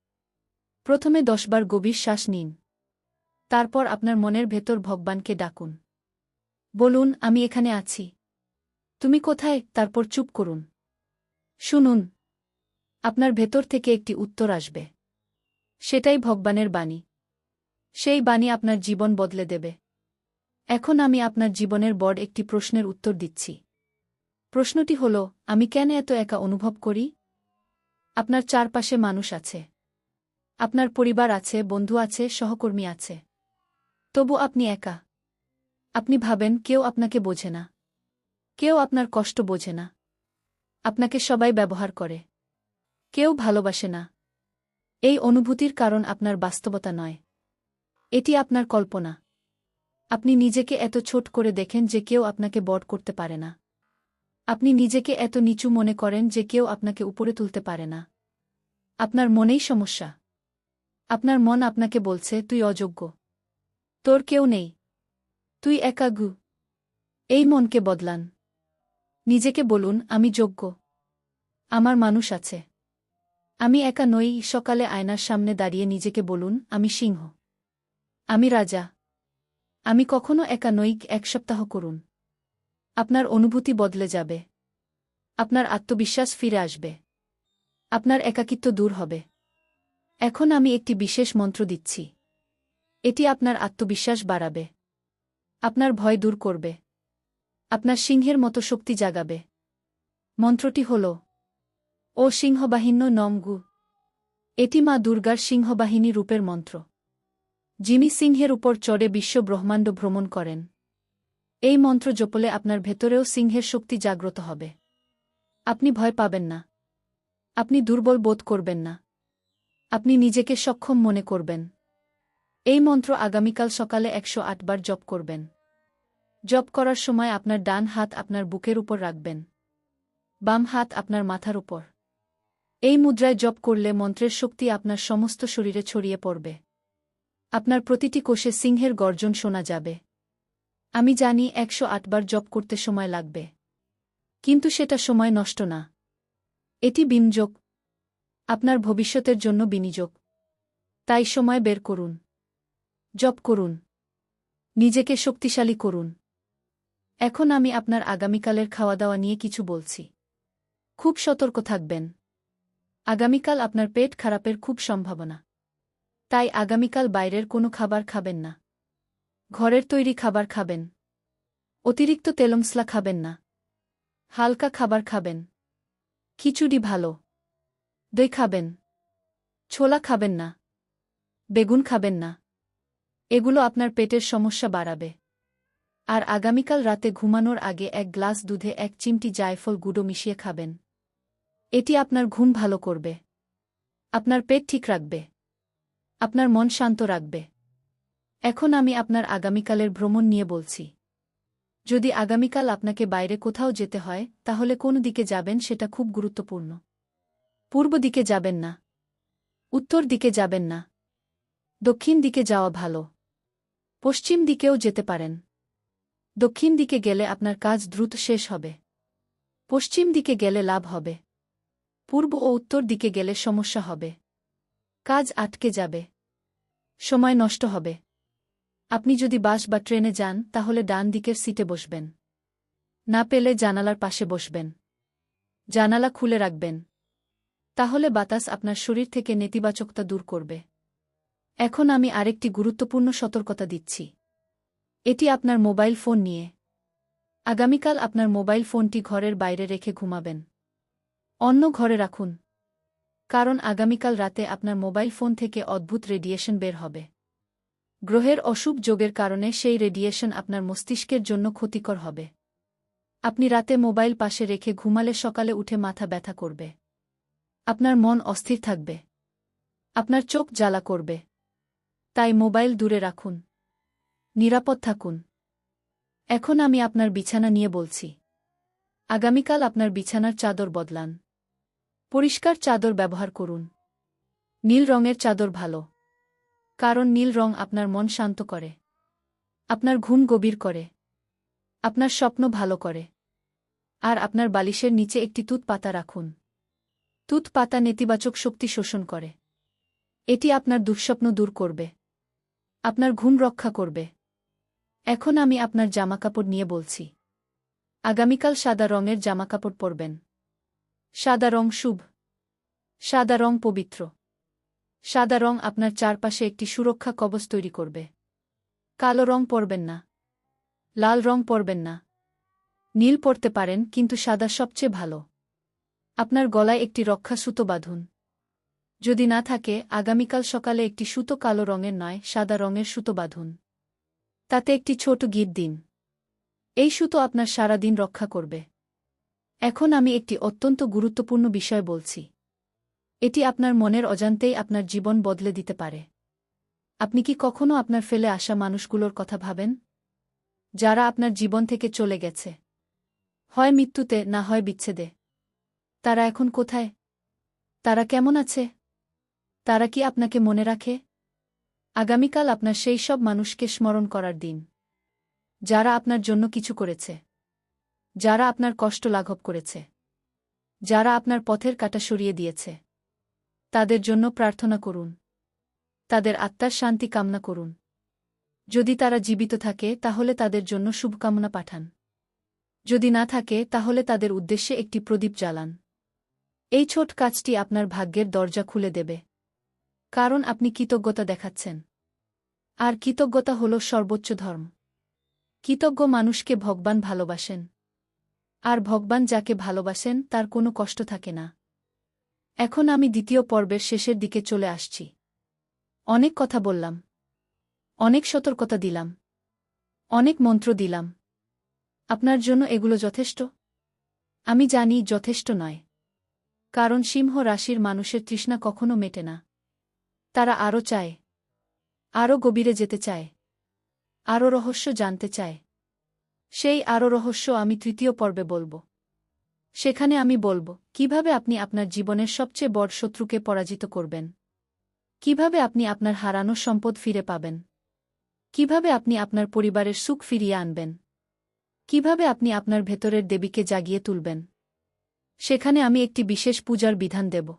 S1: প্রথমে 10 বার গভীর শ্বাস নিন। তারপর আপনার মনের ভেতর ভগবানকে ডাকুন। বলুন, আমি এখানে আছি। তুমি কোথায়? তারপর চুপ করুন। শুনুন। আপনার ভেতর থেকে একটি উত্তর আসবে। সেটাই ভগবানের বাণী। সেই বাণী আপনার জীবন বদলে দেবে। এখন আমি আপনার জীবনের বড় একটি প্রশ্নের উত্তর দিচ্ছি। প্রশ্নটি হল, আমি কেন এত একা অনুভব করি? আপনার চারপাশে মানুষ আছে। আপনার পরিবার আছে, বন্ধু আছে, সহকর্মী আছে। তবু আপনি একা। আপনি ভাবেন কেউ আপনাকে বোঝে না। কেউ আপনার কষ্ট বোঝে না। আপনাকে সবাই ব্যবহার করে। কেউ ভালোবাসে না। এই অনুভূতির কারণ আপনার বাস্তবতা নয়। এটি আপনার কল্পনা। আপনি নিজেকে এত ছোট করে দেখেন যে কেউ আপনাকে বড় করতে পারে না। আপনি নিজেকে এত নিচু মনে করেন যে কেউ আপনাকে উপরে তুলতে পারে না। আপনার মনেই সমস্যা। আপনার মন আপনাকে বলছে তুই অযোগ্য। তোর কেউ নেই। তুই একাগু। এই মনকে বদলান। নিজেকে বলুন, আমি যোগ্য। আমার মানুষ আছে। আমি একা নই। সকালে আয়নার সামনে দাঁড়িয়ে নিজেকে বলুন, আমি সিংহ। আমি রাজা। আমি কখনো একা নই। 1 সপ্তাহ করুন। আপনার অনুভূতি বদলে যাবে। আপনার আত্মবিশ্বাস ফিরে আসবে। আপনার একাকিত্ব দূর হবে। এখন আমি একটি বিশেষ মন্ত্র দিচ্ছি। এটি আপনার আত্মবিশ্বাস বাড়াবে। আপনার ভয় দূর করবে। আপনার সিংহের মতো শক্তি জাগাবে। মন্ত্রটি হল, ও সিংহবাহিন্য নমগু। এটি মা দুর্গার সিংহবাহিনী রূপের মন্ত্র। যিনি সিংহের উপর চড়ে বিশ্ব ব্রহ্মাণ্ড ভ্রমণ করেন। এই মন্ত্র জপলে আপনার ভেতরেও সিংহের শক্তি জাগ্রত হবে। আপনি ভয় পাবেন না। আপনি দুর্বল বোধ করবেন না। আপনি নিজেকে সক্ষম মনে করবেন। এই মন্ত্র আগামীকাল সকালে 108 বার জপ করবেন। জপ করার সময় আপনার ডান হাত আপনার বুকের উপর রাখবেন। বাম হাত আপনার মাথার উপর। এই মুদ্রায় জপ করলে মন্ত্রের শক্তি আপনার সমস্ত শরীরে ছড়িয়ে পড়বে। আপনার প্রতিটি কোষে সিংহের গর্জন শোনা যাবে। আমি জানি 108 বার জপ করতে সময় লাগবে। কিন্তু সেটা সময় নষ্ট না। এটি বিনিয়োগ। আপনার ভবিষ্যতের জন্য বিনিয়োগ। তাই সময় বের করুন। জপ করুন। নিজেকে শক্তিশালী করুন। এখন আমি আপনার আগামীকালের খাওয়া-দাওয়া নিয়ে কিছু বলছি। খুব সতর্ক থাকবেন। আগামীকাল আপনার পেট খারাপের খুব সম্ভাবনা। তাই আগামীকাল বাইরের কোনো খাবার খাবেন না। ঘরের তৈরি খাবার খাবেন। অতিরিক্ত তেলমসলা খাবেন না। হালকা খাবার খাবেন। খিচুড়ি ভালো। দই খাবেন। ছোলা খাবেন না। বেগুন খাবেন না। এগুলো আপনার পেটের সমস্যা বাড়াবে। আর আগামীকাল রাতে ঘুমানোর আগে 1 গ্লাস দুধে 1 চিমটি জায়ফল গুঁড়ো মিশিয়ে খাবেন। এটি আপনার ঘুম ভালো করবে। আপনার পেট ঠিক রাখবে। আপনার মন শান্ত রাখবে। এখন আমি আপনার আগামীকালের ভ্রমণ নিয়ে বলছি। যদি আগামীকাল আপনাকে বাইরে কোথাও যেতে হয়, তাহলে কোন দিকে যাবেন সেটা খুব গুরুত্বপূর্ণ। পূর্ব দিকে যাবেন না। উত্তর দিকে যাবেন না। দক্ষিণ দিকে যাওয়া ভালো। পশ্চিম দিকেও যেতে পারেন। দক্ষিণ দিকে গেলে আপনার কাজ দ্রুত শেষ হবে। পশ্চিম দিকে গেলে লাভ হবে। পূর্ব ও উত্তর দিকে গেলে সমস্যা হবে। কাজ আটকে যাবে। সময় নষ্ট হবে। আপনি যদি বাস বা ট্রেনে যান তাহলে ডান দিকের সিটে বসবেন। না পেলে জানালার পাশে বসবেন। জানালা খুলে রাখবেন। তাহলে বাতাস আপনার শরীর থেকে নেতিবাচকতা দূর করবে। এখন আমি আরেকটি গুরুত্বপূর্ণ সতর্কতা দিচ্ছি। এটি আপনার মোবাইল ফোন নিয়ে। আগামীকাল আপনার মোবাইল ফোনটি ঘরের বাইরে রেখে ঘুমাবেন। অন্য ঘরে রাখুন। কারণ আগামীকাল রাতে আপনার মোবাইল ফোন থেকে অদ্ভুত রেডিয়েশন বের হবে। গ্রহের অশুভ যোগের কারণে সেই রেডিয়েশন আপনার মস্তিষ্কের জন্য ক্ষতিকর হবে। আপনি রাতে মোবাইল পাশে রেখে ঘুমালে সকালে উঠে মাথা ব্যথা করবে। আপনার মন অস্থির থাকবে। আপনার চোখ জ্বালা করবে। তাই মোবাইল দূরে রাখুন। নিরাপদ থাকুন। এখন আমি আপনার বিছানা নিয়ে বলছি। আগামীকাল আপনার বিছানার চাদর বদলান। পরিষ্কার চাদর ব্যবহার করুন। নীল রঙের চাদর ভালো। কারণ নীল রং আপনার মন শান্ত করে। আপনার ঘুম গভীর করে। আপনার স্বপ্ন ভালো করে। আর আপনার বালিশের নিচে একটি তুঁত পাতা রাখুন। তুঁত পাতা নেতিবাচক শক্তি শোষণ করে। এটি আপনার দুঃস্বপ্ন দূর করবে। আপনার ঘুম রক্ষা করবে। এখন আমি আপনার জামাকাপড় নিয়ে বলছি। আগামীকাল সাদা রঙের জামাকাপড় পরবেন। সাদা রং শুভ। সাদা রং পবিত্র। সাদা রং আপনার চারপাশে একটি সুরক্ষা কবচ তৈরি করবে। কালো রং পরবেন না। লাল রং পরবেন না। নীল পরতে পারেন কিন্তু সাদা সবচেয়ে ভালো। আপনার গলায় একটি রক্ষা সুতো বাঁধুন। যদি না থাকে আগামীকাল সকালে একটি সুতো কালো রঙের নয় সাদা রঙের সুতো বাঁধুন। তাতে একটি ছোট গিঁট দিন। এই সুতো আপনার সারা দিন রক্ষা করবে। এখন আমি একটি অত্যন্ত গুরুত্বপূর্ণ বিষয় বলছি। এটি আপনার মনের অজান্তেই আপনার জীবন বদলে দিতে পারে। আপনি কি কখনো আপনার ফেলে আসা মানুষগুলোর কথা ভাবেন? যারা আপনার জীবন থেকে চলে গেছে। হয় মৃত্যুতে না হয় বিচ্ছেদে। তারা এখন কোথায়? তারা কেমন আছে? তারা কি আপনাকে মনে রাখে? আগামীকাল আপনার সেই সব মানুষকে স্মরণ করার দিন। যারা আপনার জন্য কিছু করেছে। যারা আপনার কষ্ট লাঘব করেছে। যারা আপনার পথের কাঁটা সরিয়ে দিয়েছে। তাদের জন্য প্রার্থনা করুন। তাদের আত্মার শান্তি কামনা করুন। যদি তারা জীবিত থাকে তাহলে তাদের জন্য শুভকামনা পাঠান। যদি না থাকে তাহলে তাদের উদ্দেশ্যে একটি প্রদীপ জ্বালান। এই ছোট কাজটি আপনার ভাগ্যের দরজা খুলে দেবে। কারণ আপনি কৃতজ্ঞতা দেখাচ্ছেন। আর কৃতজ্ঞতা হল সর্বোচ্চ ধর্ম। কৃতজ্ঞ মানুষকে ভগবান ভালোবাসেন। আর ভগবান যাকে ভালোবাসেন তার কোনো কষ্ট থাকে না। এখন আমি দ্বিতীয় পর্বের শেষের দিকে চলে আসছি। অনেক কথা বললাম। অনেক সতর্কতা দিলাম। অনেক মন্ত্র দিলাম। আপনার জন্য এগুলো যথেষ্ট? আমি জানি যথেষ্ট নয়। কারণ সিংহ রাশির মানুষের তৃষ্ণা কখনো মেটে না। তারা আরও চায়। আরও গভীরে যেতে চায়। আরও রহস্য জানতে চায়। সেই আরও রহস্য আমি তৃতীয় পর্বে বলবো। সেখানে আমি বলবো কিভাবে আপনি আপনার জীবনের সবচেয়ে বড় শত্রুকে পরাজিত করবেন। কিভাবে আপনি আপনার হারানো সম্পদ ফিরে পাবেন। কিভাবে আপনি আপনার পরিবারের সুখ ফিরিয়ে আনবেন। কিভাবে আপনি আপনার ভেতরের দেবীকে জাগিয়ে তুলবেন। সেখানে আমি একটি বিশেষ পূজার বিধান দেব।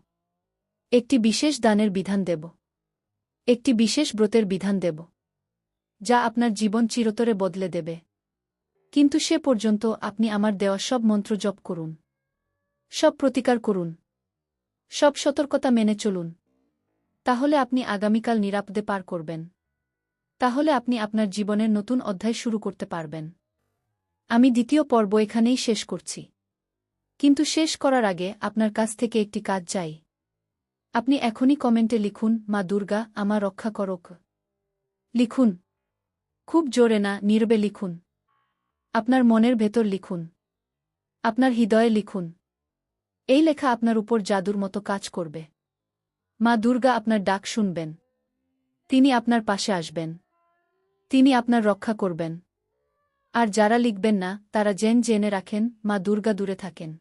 S1: একটি বিশেষ দানের বিধান দেব। একটি বিশেষ ব্রতের বিধান দেব। যা আপনার জীবন চিরতরে বদলে দেবে। কিন্তু সে পর্যন্ত আপনি আমার দেওয়া সব মন্ত্র জপ করুন। সব প্রতিকার করুন। সব সতর্কতা মেনে চলুন। তাহলে আপনি আগামীকাল নিরাপদে পার করবেন। তাহলে আপনি আপনার জীবনের নতুন অধ্যায় শুরু করতে পারবেন। আমি দ্বিতীয় পর্ব এখানেই শেষ করছি। কিন্তু শেষ করার আগে আপনার কাছ থেকে একটি কাজ চাই। আপনি এখনই কমেন্টে লিখুন, মা দুর্গা আমার রক্ষা করুক। লিখুন। খুব জোরে না, নীরবে লিখুন। আপনার মনের ভেতর লিখুন। আপনার হৃদয়ে লিখুন। এই লেখা আপনার উপর জাদুর মতো কাজ করবে। মা দুর্গা আপনার ডাক শুনবেন। তিনি আপনার পাশে আসবেন। তিনি আপনার রক্ষা করবেন। আর যারা লিখবেন না তারা জেনে রাখেন মা দুর্গা দূরে থাকেন।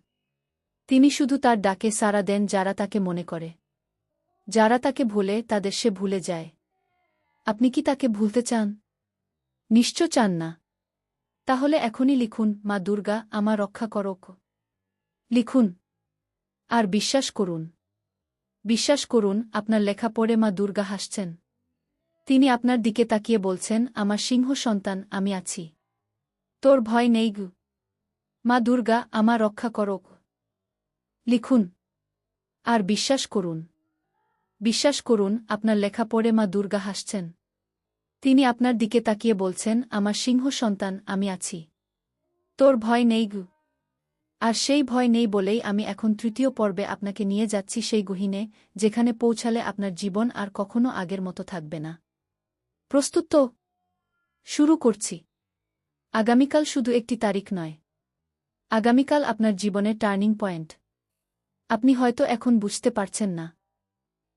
S1: তিনি শুধু তার ডাকে সাড়া দেন যারা তাকে মনে করে। যারা তাকে ভুলে তাদের সে ভুলে যায়। আপনি কি তাকে ভুলতে চান? নিশ্চয় চান না। তাহলে এখনই লিখুন, মা দুর্গা আমার রক্ষা করো। লিখুন। আর বিশ্বাস করুন। বিশ্বাস করুন, আপনার লেখা পড়ে মা দুর্গা হাসছেন। তিনি আপনার দিকে তাকিয়ে বলছেন, আমার সিংহ সন্তান, আমি আছি। তোর ভয় নেই গু। মা দুর্গা আমার রক্ষা করো। লিখুন। আর বিশ্বাস করুন। বিশ্বাস করুন, আপনার লেখা পড়ে মা দুর্গা হাসছেন। তিনি আপনার দিকে তাকিয়ে বলছেন, আমার সিংহ সন্তান, আমি আছি। তোর ভয় নেই গু। আর সেই ভয় নেই বলেই আমি এখন তৃতীয় পর্বে আপনাকে নিয়ে যাচ্ছি সেই গহীনে, যেখানে পৌঁছালে আপনার জীবন আর কখনো আগের মতো থাকবে না। প্রস্তুত তো? শুরু করছি। আগামীকাল শুধু একটি তারিখ নয়। আগামীকাল আপনার জীবনের টার্নিং পয়েন্ট। আপনি হয়তো এখন বুঝতে পারছেন না।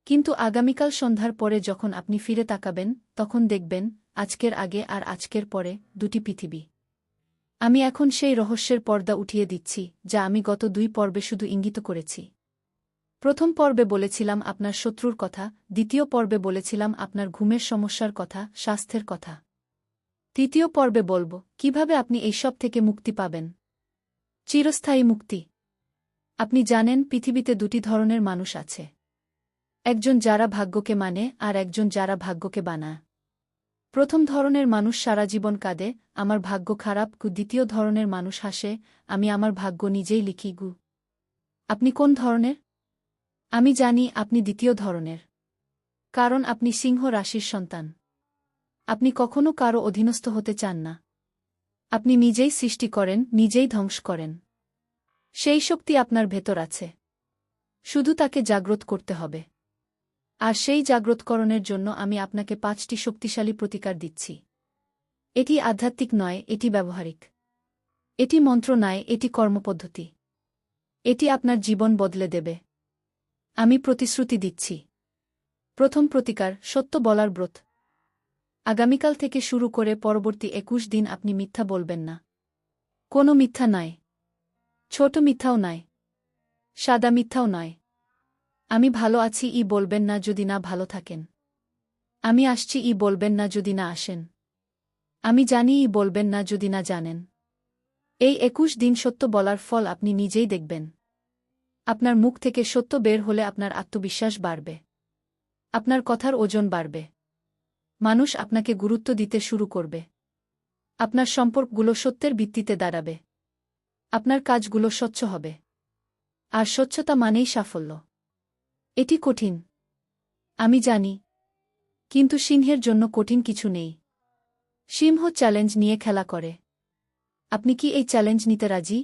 S1: কিন্তু আগামীকাল সন্ধ্যার পরে যখন আপনি ফিরে তাকাবেন, তখন দেখবেন, আজকের আগে আর আজকের পরে দুটি পৃথিবী। আমি এখন সেই রহস্যের পর্দা উঠিয়ে দিচ্ছি, যা আমি গত 2 পর্বে শুধু ইঙ্গিত করেছি। প্রথম পর্বে বলেছিলাম আপনার শত্রুর কথা, দ্বিতীয় পর্বে বলেছিলাম আপনার ঘুমের সমস্যার কথা, স্বাস্থ্যের কথা। তৃতীয় পর্বে বলব, কিভাবে আপনি এইসব থেকে মুক্তি পাবেন। চিরস্থায়ী মুক্তি। আপনি জানেন, পৃথিবীতে 2টি ধরনের মানুষ আছে। একজন যারা ভাগ্যকে মানে আর একজন যারা ভাগ্যকে বানায়। প্রথম ধরনের মানুষ সারা জীবন কাঁদে, আমার ভাগ্য খারাপ গু। দ্বিতীয় ধরনের মানুষ হাসে, আমি আমার ভাগ্য নিজেই লিখি গু। আপনি কোন ধরনের? আমি জানি আপনি দ্বিতীয় ধরনের। কারণ আপনি সিংহ রাশির সন্তান। আপনি কখনো কারো অধীনস্থ হতে চান না। আপনি নিজেই সৃষ্টি করেন, নিজেই ধ্বংস করেন। সেই শক্তি আপনার ভেতর আছে। শুধু তাকে জাগ্রত করতে হবে। আর সেই জাগ্রতকরণের জন্য আমি আপনাকে 5টি শক্তিশালী প্রতিকার দিচ্ছি। এটি আধ্যাত্মিক নয়, এটি ব্যবহারিক। এটি মন্ত্র নয়, এটি কর্মপদ্ধতি। এটি আপনার জীবন বদলে দেবে। আমি প্রতিশ্রুতি দিচ্ছি। প্রথম প্রতিকার, সত্য বলার ব্রত। আগামীকাল থেকে শুরু করে পরবর্তী 21 দিন আপনি মিথ্যা বলবেন না। কোনো মিথ্যা নয়। ছোট মিথ্যাও নয়। সাদা মিথ্যাও নয়। আমি ভালো আছি বলবেন না যদি না ভালো থাকেন। আমি আসছি বলবেন না যদি না আসেন। আমি জানি বলবেন না যদি না জানেন। এই 21 দিন সত্য বলার ফল আপনি নিজেই দেখবেন। আপনার মুখ থেকে সত্য বের হলে আপনার আত্মবিশ্বাস বাড়বে। আপনার কথার ওজন বাড়বে। মানুষ আপনাকে গুরুত্ব দিতে শুরু করবে। আপনার সম্পর্কগুলো সত্যের ভিত্তিতে দাঁড়াবে। আপনার কাজগুলো স্বচ্ছ হবে। আর স্বচ্ছতা মানেই সাফল্য। এটি কঠিন। আমি জানি। কিন্তু সিংহের জন্য কঠিন কিছু নেই। সিংহ চ্যালেঞ্জ নিয়ে খেলা করে। আপনি কি এই চ্যালেঞ্জ নিতে রাজি?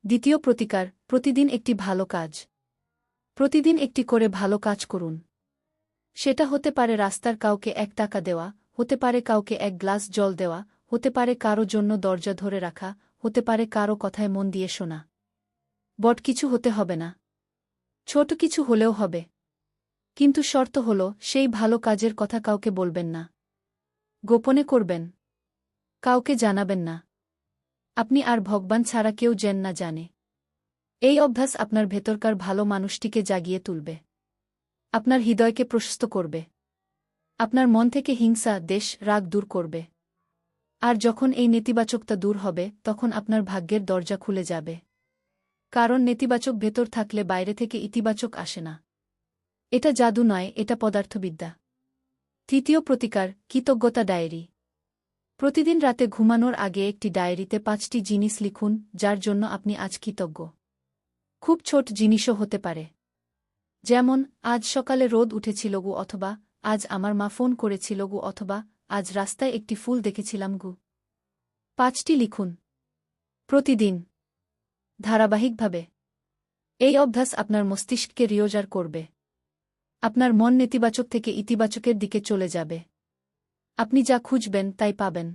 S1: দ্বিতীয় প্রতিকার, প্রতিদিন একটি ভালো কাজ। প্রতিদিন একটি করে ভালো কাজ করুন। সেটা হতে পারে রাস্তার কাউকে 1 টাকা দেওয়া, হতে পারে কাউকে 1 গ্লাস জল দেওয়া, হতে পারে কারো জন্য দরজা ধরে রাখা, হতে পারে কারো কথায় মন দিয়ে শোনা। বড় কিছু হতে হবে না। ছোট কিছু হলেও হবে। কিন্তু শর্ত হল, সেই ভালো কাজের কথা কাউকে বলবেন না। গোপনে করবেন। কাউকে জানাবেন না। আপনি আর ভগবান ছাড়া কেউ যেন না জানে। এই অভ্যাস আপনার ভেতরকার ভালো মানুষটিকে জাগিয়ে তুলবে। আপনার হৃদয়কে প্রশস্ত করবে। আপনার মন থেকে হিংসা, দ্বেষ, রাগ দূর করবে। আর যখন এই নেতিবাচকতা দূর হবে, তখন আপনার ভাগ্যের দরজা খুলে যাবে। কারণ নেতিবাচক ভেতর থাকলে বাইরে থেকে ইতিবাচক আসে না। এটা জাদু নয়, এটা পদার্থবিদ্যা। তৃতীয় প্রতিকার, কৃতজ্ঞতা ডায়েরি। প্রতিদিন রাতে ঘুমানোর আগে একটি ডায়েরিতে 5টি জিনিস লিখুন, যার জন্য আপনি আজ কৃতজ্ঞ। খুব ছোট জিনিসও হতে পারে। যেমন, আজ সকালে রোদ উঠেছিল গু, অথবা আজ আমার মা ফোন করেছিল গু, অথবা আজ রাস্তায় একটি ফুল দেখেছিলাম গু। 5টি লিখুন। প্রতিদিন। ধারাবাহিকভাবে। এই অভ্যাস আপনার মস্তিষ্ককে রিওজার করবে। আপনার মন নেতিবাচক থেকে ইতিবাচকের দিকে চলে যাবে। আপনি যা খুঁজবেন তাই পাবেন।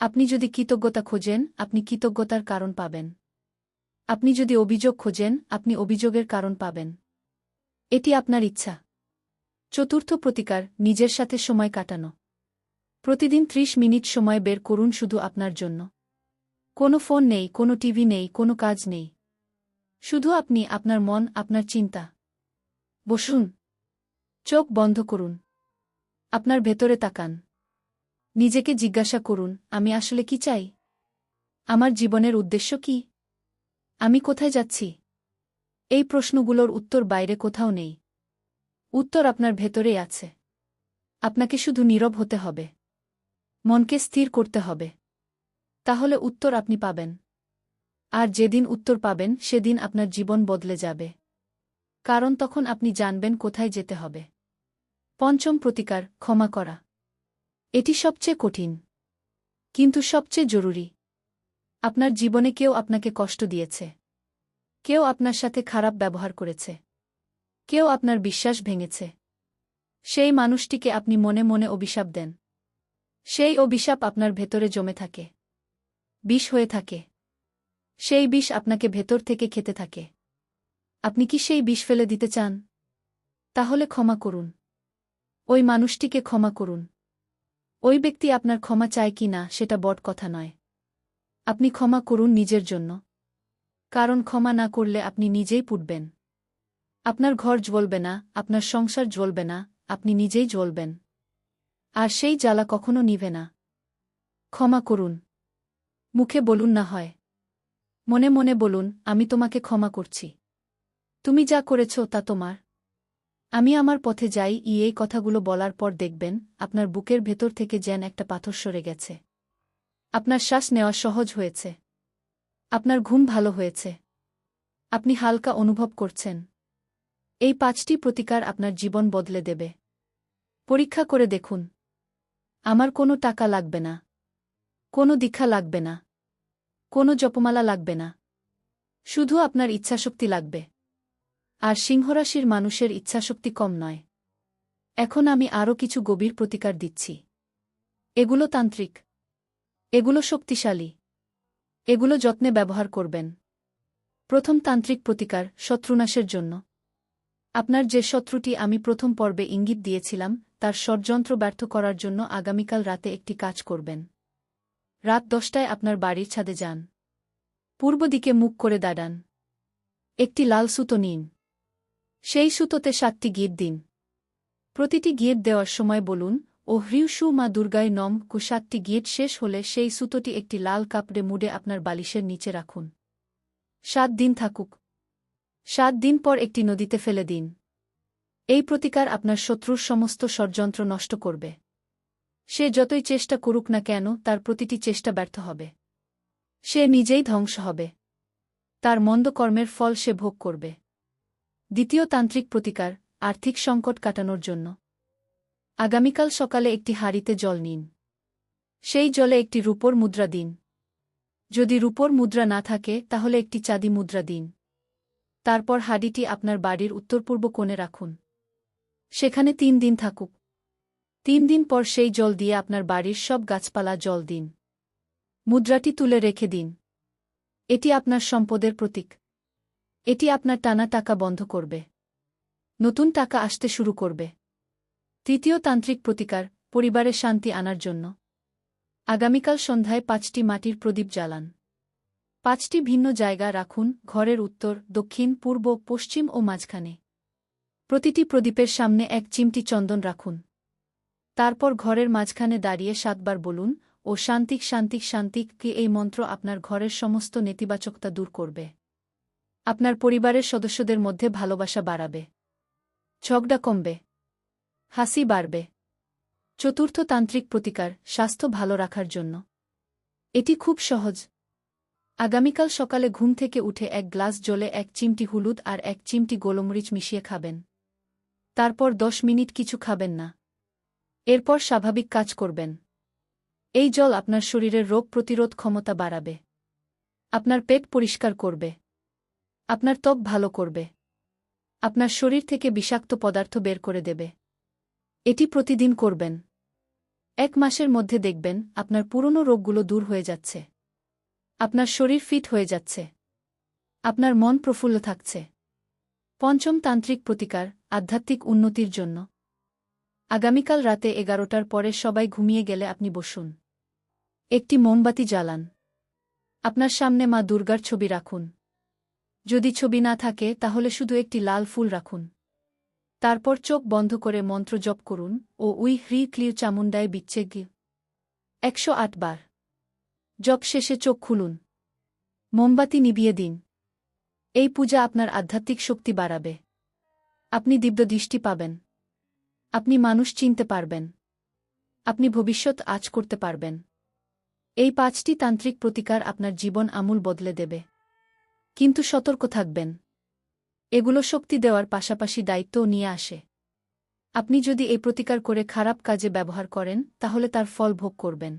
S1: আপনি যদি কৃতজ্ঞতা খোঁজেন, আপনি কৃতজ্ঞতার কারণ পাবেন। আপনি যদি অভিযোগ খোঁজেন, আপনি অভিযোগের কারণ পাবেন। এটি আপনার ইচ্ছা। চতুর্থ প্রতিকার, নিজের সাথে সময় কাটানো। প্রতিদিন 30 মিনিট সময় বের করুন শুধু আপনার জন্য। কোনো ফোন নেই, কোনো টিভি নেই, কোনো কাজ নেই। শুধু আপনি, আপনার মন, আপনার চিন্তা। বসুন। চোখ বন্ধ করুন। আপনার ভেতরে তাকান। নিজেকে জিজ্ঞাসা করুন, আমি আসলে কি চাই? আমার জীবনের উদ্দেশ্য কি? আমি কোথায় যাচ্ছি? এই প্রশ্নগুলোর উত্তর বাইরে কোথাও নেই। উত্তর আপনার ভেতরেই আছে। আপনাকে শুধু নীরব হতে হবে। মনকে স্থির করতে হবে। তাহলে উত্তর আপনি পাবেন। আর যেদিন উত্তর পাবেন সেদিন আপনার জীবন বদলে যাবে। কারণ তখন আপনি জানবেন কোথায় যেতে হবে। পঞ্চম প্রতিকার, ক্ষমা করা। এটি সবচেয়ে কঠিন, কিন্তু সবচেয়ে জরুরি। আপনার জীবনে কেউ আপনাকে কষ্ট দিয়েছে। কেউ আপনার সাথে খারাপ ব্যবহার করেছে। কেউ আপনার বিশ্বাস ভেঙেছে। সেই মানুষটিকে আপনি মনে মনে অভিশাপ দেন। সেই অভিশাপ আপনার ভেতরে জমে থাকে। বিষ হয়ে থাকে। সেই বিষ আপনাকে ভেতর থেকে খেতে থাকে। আপনি কি সেই বিষ ফেলে দিতে চান? তাহলে ক্ষমা করুন। ওই মানুষটিকে ক্ষমা করুন। ওই ব্যক্তি আপনার ক্ষমা চায় কি না সেটা বড় কথা নয়। আপনি ক্ষমা করুন নিজের জন্য। কারণ ক্ষমা না করলে আপনি নিজেই পুড়বেন। আপনার ঘর জ্বলবে না, আপনার সংসার জ্বলবে না, আপনি নিজেই জ্বলবেন। আর সেই জ্বালা কখনো নিভে না। ক্ষমা করুন। মুখে বলুন না হয়। মনে মনে বলুন, আমি তোমাকে ক্ষমা করছি। তুমি যা করেছ তা তোমার। আমি আমার পথে যাই। এই কথাগুলো বলার পর দেখবেন আপনার বুকের ভেতর থেকে যেন একটা পাথর সরে গেছে। আপনার শ্বাস নেওয়া সহজ হয়েছে। আপনার ঘুম ভালো হয়েছে। আপনি হালকা অনুভব করছেন। এই 5টি প্রতিকার আপনার জীবন বদলে দেবে। পরীক্ষা করে দেখুন। আমার কোনো টাকা লাগবে না। কোনো দীক্ষা লাগবে না। কোনো জপমালা লাগবে না। শুধু আপনার ইচ্ছাশক্তি লাগবে। আর সিংহরাশির মানুষের ইচ্ছাশক্তি কম নয়। এখন আমি আরও কিছু গভীর প্রতিকার দিচ্ছি। এগুলো তান্ত্রিক। এগুলো শক্তিশালী। এগুলো যত্নে ব্যবহার করবেন। প্রথম তান্ত্রিক প্রতিকার, শত্রুনাশের জন্য। আপনার যে শত্রুটি আমি প্রথম পর্বে ইঙ্গিত দিয়েছিলাম তার ষড়যন্ত্র ব্যর্থ করার জন্য আগামীকাল রাতে একটি কাজ করবেন। রাত 10টায় আপনার বাড়ির ছাদে যান। পূর্ব দিকে মুখ করে দাঁড়ান। একটি লাল সুতো নিন। সেই সুতোতে 7টি গিঁট দিন। প্রতিটি গিঁট দেওয়ার সময় বলুন, ও হ্রিউ সু মা দুর্গায় নম। 7টি গিঁট শেষ হলে সেই সুতোটি একটি লাল কাপড়ে মুড়ে আপনার বালিশের নিচে রাখুন। 7 দিন থাকুক। 7 দিন পর একটি নদীতে ফেলে দিন। এই প্রতিকার আপনার শত্রুর সমস্ত ষড়যন্ত্র নষ্ট করবে। সে যতই চেষ্টা করুক না কেন তার প্রতিটি চেষ্টা ব্যর্থ হবে। সে নিজেই ধ্বংস হবে। তার মন্দ কর্মের ফল সে ভোগ করবে। দ্বিতীয় তান্ত্রিক প্রতিকার, আর্থিক সংকট কাটানোর জন্য। আগামীকাল সকালে একটি হাঁড়িতে জল নিন। সেই জলে একটি রূপোর মুদ্রা দিন। যদি রূপোর মুদ্রা না থাকে তাহলে একটি চাঁদি মুদ্রা দিন। তারপর হাঁড়িটি আপনার বাড়ির উত্তর-পূর্ব কোণে রাখুন। সেখানে 3 দিন থাকুক। 3 দিন পর সেই জল দিয়ে আপনার বাড়ির সব গাছপালা জল দিন। মুদ্রাটি তুলে রেখে দিন। এটি আপনার সম্পদের প্রতীক। এটি আপনার টানা টাকা বন্ধ করবে। নতুন টাকা আসতে শুরু করবে। তৃতীয় তান্ত্রিক প্রতিকার, পরিবারে শান্তি আনার জন্য। আগামীকাল সন্ধ্যায় 5টি মাটির প্রদীপ জ্বালান। 5টি ভিন্ন জায়গা রাখুন, ঘরের উত্তর, দক্ষিণ, পূর্ব, পশ্চিম ও মাঝখানে। প্রতিটি প্রদীপের সামনে 1 চিমটি চন্দন রাখুন। তারপর ঘরের মাঝখানে দাঁড়িয়ে 7 বার বলুন, ও শান্তিক শান্তিক শান্তিক। কি এই মন্ত্র আপনার ঘরের সমস্ত নেতিবাচকতা দূর করবে। আপনার পরিবারের সদস্যদের মধ্যে ভালোবাসা বাড়াবে। ঝগড়া কমবে। হাসি বাড়বে। চতুর্থ তান্ত্রিক প্রতিকার, স্বাস্থ্য ভালো রাখার জন্য। এটি খুব সহজ। আগামীকাল সকালে ঘুম থেকে উঠে 1 গ্লাস জলে 1 চিমটি হলুদ আর 1 চিমটি গোলমরিচ মিশিয়ে খাবেন। তারপর 10 মিনিট কিছু খাবেন না। এরপর স্বাভাবিক কাজ করবেন। এই জল আপনার শরীরের রোগ প্রতিরোধ ক্ষমতা বাড়াবে। আপনার পেট পরিষ্কার করবে। আপনার ত্বক ভালো করবে। আপনার শরীর থেকে বিষাক্ত পদার্থ বের করে দেবে। এটি প্রতিদিন করবেন। 1 মাসের মধ্যে দেখবেন আপনার পুরনো রোগগুলো দূর হয়ে যাচ্ছে। আপনার শরীর ফিট হয়ে যাচ্ছে। আপনার মন প্রফুল্ল থাকছে। পঞ্চম তান্ত্রিক প্রতিকার, আধ্যাত্মিক উন্নতির জন্য। আগামীকাল রাতে 11টার পরে সবাই ঘুমিয়ে গেলে আপনি বসুন। একটি মোমবাতি জ্বালান। আপনার সামনে মা দুর্গার ছবি রাখুন। যদি ছবি না থাকে তাহলে শুধু একটি লাল ফুল রাখুন। তারপর চোখ বন্ধ করে মন্ত্র জপ করুন ও উই হ্রি ক্লিউ চামুন্ডায় বিচ্ছে গি 108 বার। জপ শেষে চোখ খুলুন। মোমবাতি নিভিয়ে দিন। এই পূজা আপনার আধ্যাত্মিক শক্তি বাড়াবে। আপনি দিব্য দৃষ্টি পাবেন। আপনি মানুষ চিনতে পারবেন। আপনি ভবিষ্যৎ আজ করতে পারবেন। এই 5টি তান্ত্রিক প্রতিকার আপনার জীবন আমূল বদলে দেবে। কিন্তু সতর্ক থাকবেন। এগুলো শক্তি দেওয়ার পাশাপাশি দায়িত্বও নিয়ে আসে। আপনি যদি এই প্রতিকার করে খারাপ কাজে ব্যবহার করেন তাহলে তার ফল ভোগ করবেন।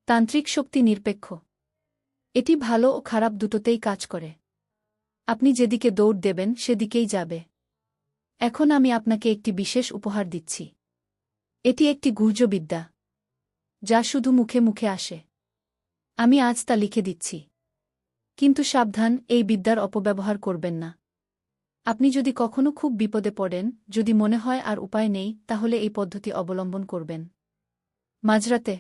S1: তান্ত্রিক শক্তি নিরপেক্ষ। এটি ভালো ও খারাপ দুটোতেই কাজ করে। আপনি যেদিকে দৌড় দেবেন সেদিকেই যাবে। এখন আমি আপনাকে একটি বিশেষ উপহার দিচ্ছি। এটি একটি গুহ্যবিদ্যা, যা শুধু মুখে মুখে আসে। আমি আজ তা লিখে দিচ্ছি। কিন্তু সাবধান, এই বিদ্যার অপব্যবহার করবেন না। আপনি যদি কখনো খুব বিপদে পড়েন, যদি মনে হয় আর উপায় নেই, তাহলে এই পদ্ধতি অবলম্বন করবেন। মাঝরাতে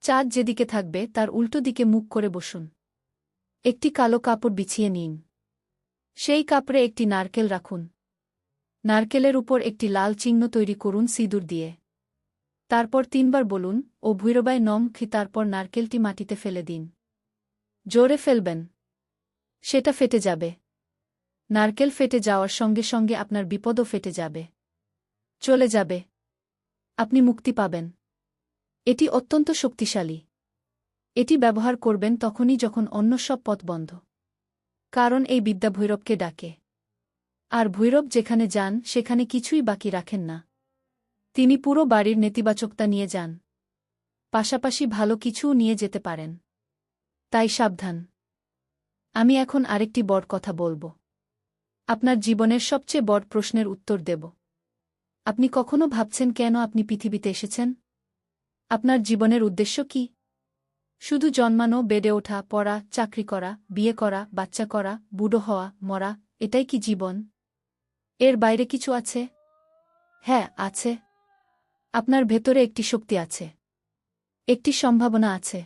S1: চাঁদ যেদিকে থাকবে তার উল্টো দিকে মুখ করে বসুন। একটি কালো কাপড় বিছিয়ে নিন। সেই কাপড়ে একটি নারকেল রাখুন। নারকেলের উপর একটি লাল চিহ্ন তৈরি করুন সিঁদুর দিয়ে। তারপর 3 বার বলুন, ও ভৈরবায় নম খি, তারপর নারকেলটি মাটিতে ফেলে দিন। জোরে ফেলবেন। সেটা ফেটে যাবে। নারকেল ফেটে যাওয়ার সঙ্গে সঙ্গে আপনার বিপদও ফেটে যাবে। চলে যাবে। আপনি মুক্তি পাবেন। এটি অত্যন্ত শক্তিশালী। এটি ব্যবহার করবেন তখনই যখন অন্য সব পথ বন্ধ। কারণ এই বিদ্যা ভৈরবকে ডাকে। আর ভৈরব যেখানে যান সেখানে কিছুই বাকি রাখেন না। তিনি পুরো বাড়ির নেতিবাচকতা নিয়ে যান। পাশাপাশি ভালো কিছুও নিয়ে যেতে পারেন। তাই সাবধান। আমি এখন আরেকটি বড় কথা বলবো। আপনার জীবনের সবচেয়ে বড় প্রশ্নের উত্তর দেব। আপনি কখনো ভাবছেন কেন আপনি পৃথিবীতে এসেছেন? আপনার জীবনের উদ্দেশ্য কি? শুধু জন্মানো, বেড়ে ওঠা, পড়া, চাকরি করা, বিয়ে করা, বাচ্চা করা, বুড়ো হওয়া, মরা, এটাই কি জীবন? এর বাইরে কিছু আছে? হ্যাঁ, আছে। আপনার ভেতরে একটি শক্তি আছে। একটি সম্ভাবনা আছে।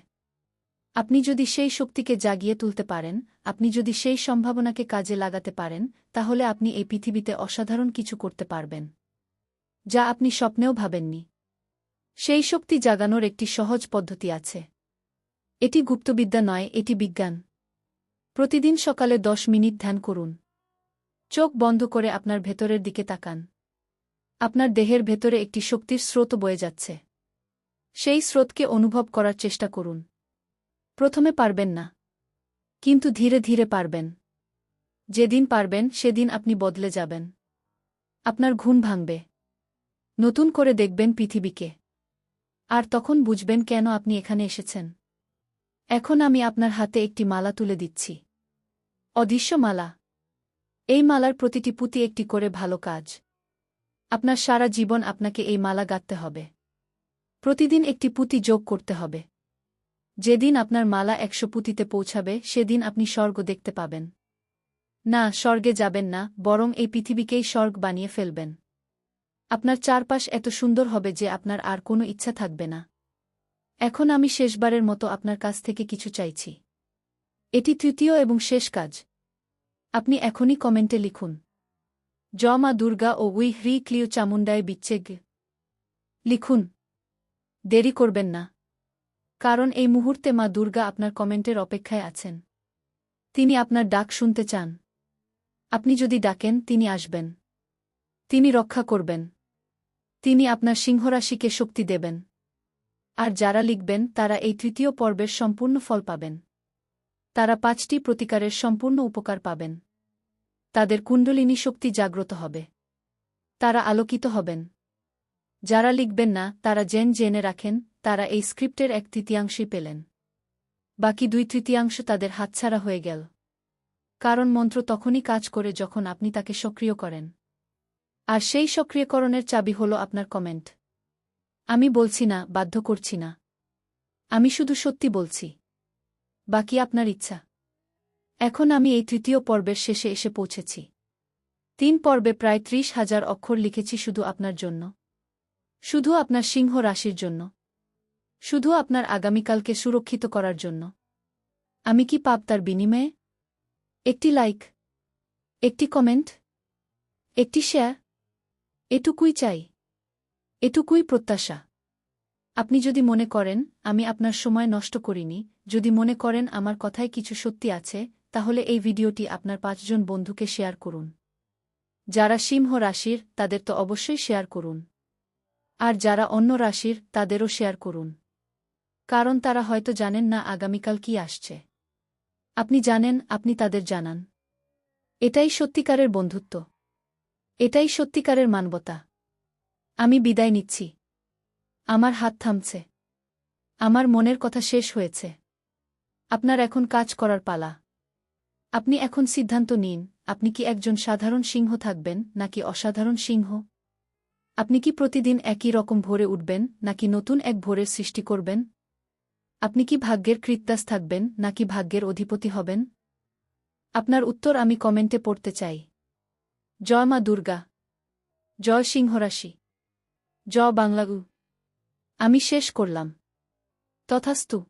S1: আপনি যদি সেই শক্তিকে জাগিয়ে তুলতে পারেন, আপনি যদি সেই সম্ভাবনাকে কাজে লাগাতে পারেন, তাহলে আপনি এই পৃথিবীতে অসাধারণ কিছু করতে পারবেন, যা আপনি স্বপ্নেও ভাবেননি। সেই শক্তি জাগানোর একটি সহজ পদ্ধতি আছে। এটি গুপ্তবিদ্যা নয়, এটি বিজ্ঞান। প্রতিদিন সকালে 10 মিনিট ধ্যান করুন। চোখ বন্ধ করে আপনার ভেতরের দিকে তাকান। আপনার দেহের ভেতরে একটি শক্তির স্রোত বয়ে যাচ্ছে। সেই স্রোতকে অনুভব করার চেষ্টা করুন। প্রথমে পারবেন না, কিন্তু ধীরে ধীরে পারবেন। যেদিন পারবেন সেদিন আপনি বদলে যাবেন। আপনার ঘুম ভাঙবে। নতুন করে দেখবেন পৃথিবীকে। আর তখন বুঝবেন কেন আপনি এখানে এসেছেন। এখন আমি আপনার হাতে একটি মালা তুলে দিচ্ছি। অদৃশ্য মালা। এই মালার প্রতিটি পুঁতি একটি করে ভালো কাজ। আপনার সারা জীবন আপনাকে এই মালা গাঁথতে হবে। প্রতিদিন একটি পুঁতি যোগ করতে হবে। যেদিন আপনার মালা 100 পুঁতিতে পৌঁছাবে সেদিন আপনি স্বর্গ দেখতে পাবেন। না, স্বর্গে যাবেন না, বরং এই পৃথিবীকেই স্বর্গ বানিয়ে ফেলবেন। আপনার চারপাশ এত সুন্দর হবে যে আপনার আর কোনো ইচ্ছা থাকবে না। এখন আমি শেষবারের মতো আপনার কাছ থেকে কিছু চাইছি। এটি তৃতীয় এবং শেষ কাজ। আপনি এখনই কমেন্টে লিখুন, মা দুর্গা ও উই হ্রি ক্লিউ চামুন্ডায় বিচ্ছে গে। লিখুন। দেরি করবেন না। কারণ এই মুহূর্তে মা দুর্গা আপনার কমেন্টের অপেক্ষায় আছেন। তিনি আপনার ডাক শুনতে চান। আপনি যদি ডাকেন, তিনি আসবেন। তিনি রক্ষা করবেন। তিনি আপনার সিংহরাশিকে শক্তি দেবেন। আর যারা লিখবেন তারা এই তৃতীয় পর্বের সম্পূর্ণ ফল পাবেন। তারা 5টি প্রতিকারের সম্পূর্ণ উপকার পাবেন। তাদের কুণ্ডলিনী শক্তি জাগ্রত হবে। তারা আলোকিত হবেন। যারা লিখবেন না তারা জেনে রাখেন, তারা এই স্ক্রিপ্টের 1/3 পেলেন। বাকি 2/3 তাদের হাতছাড়া হয়ে গেল। কারণ মন্ত্র তখনই কাজ করে যখন আপনি তাকে সক্রিয় করেন। আর সেই সক্রিয়করণের চাবি হল আপনার কমেন্ট। আমি বলছি না, বাধ্য করছি না। আমি শুধু সত্যি বলছি। বাকি আপনার ইচ্ছা। এখন আমি এই তৃতীয় পর্বের শেষে এসে পৌঁছেছি। 3 পর্বে প্রায় 30,000 অক্ষর লিখেছি শুধু আপনার জন্য। শুধু আপনার সিংহ রাশির জন্য। শুধু আপনার আগামীকালকে সুরক্ষিত করার জন্য। আমি কি পাব তার বিনিময়ে? একটি লাইক, একটি কমেন্ট, একটি শেয়ার। এটুকুই চাই। এটুকুই প্রত্যাশা। আপনি যদি মনে করেন আমি আপনার সময় নষ্ট করিনি, যদি মনে করেন আমার কথায় কিছু সত্যি আছে, তাহলে এই ভিডিওটি আপনার ৫ জন বন্ধুকে শেয়ার করুন। যারা সিংহ রাশির তাদের তো অবশ্যই শেয়ার করুন। আর যারা অন্য রাশির তাদেরও শেয়ার করুন। কারণ তারা হয়তো জানেন না আগামীকাল কি আসছে। আপনি জানেন, আপনি তাদের জানান। এটাই সত্যিকারের বন্ধুত্ব। এটাই সত্যিকারের মানবতা। আমি বিদায় নিচ্ছি। আমার হাত থামছে। আমার মনের কথা শেষ হয়েছে। আপনার এখন কাজ করার পালা। আপনি এখন সিদ্ধান্ত নিন, আপনি কি একজন সাধারণ সিংহ থাকবেন নাকি অসাধারণ সিংহ? আপনি কি প্রতিদিন একই রকম ভোরে উঠবেন নাকি নতুন এক ভোরের সৃষ্টি করবেন? আপনি কি ভাগ্যের কৃত্যাস থাকবেন নাকি ভাগ্যের অধিপতি হবেন? আপনার উত্তর আমি কমেন্টে পড়তে চাই। জয় মা দুর্গা। জয় সিংহরাশি। জয় বাংলাগু। আমি শেষ করলাম। তথাস্তু।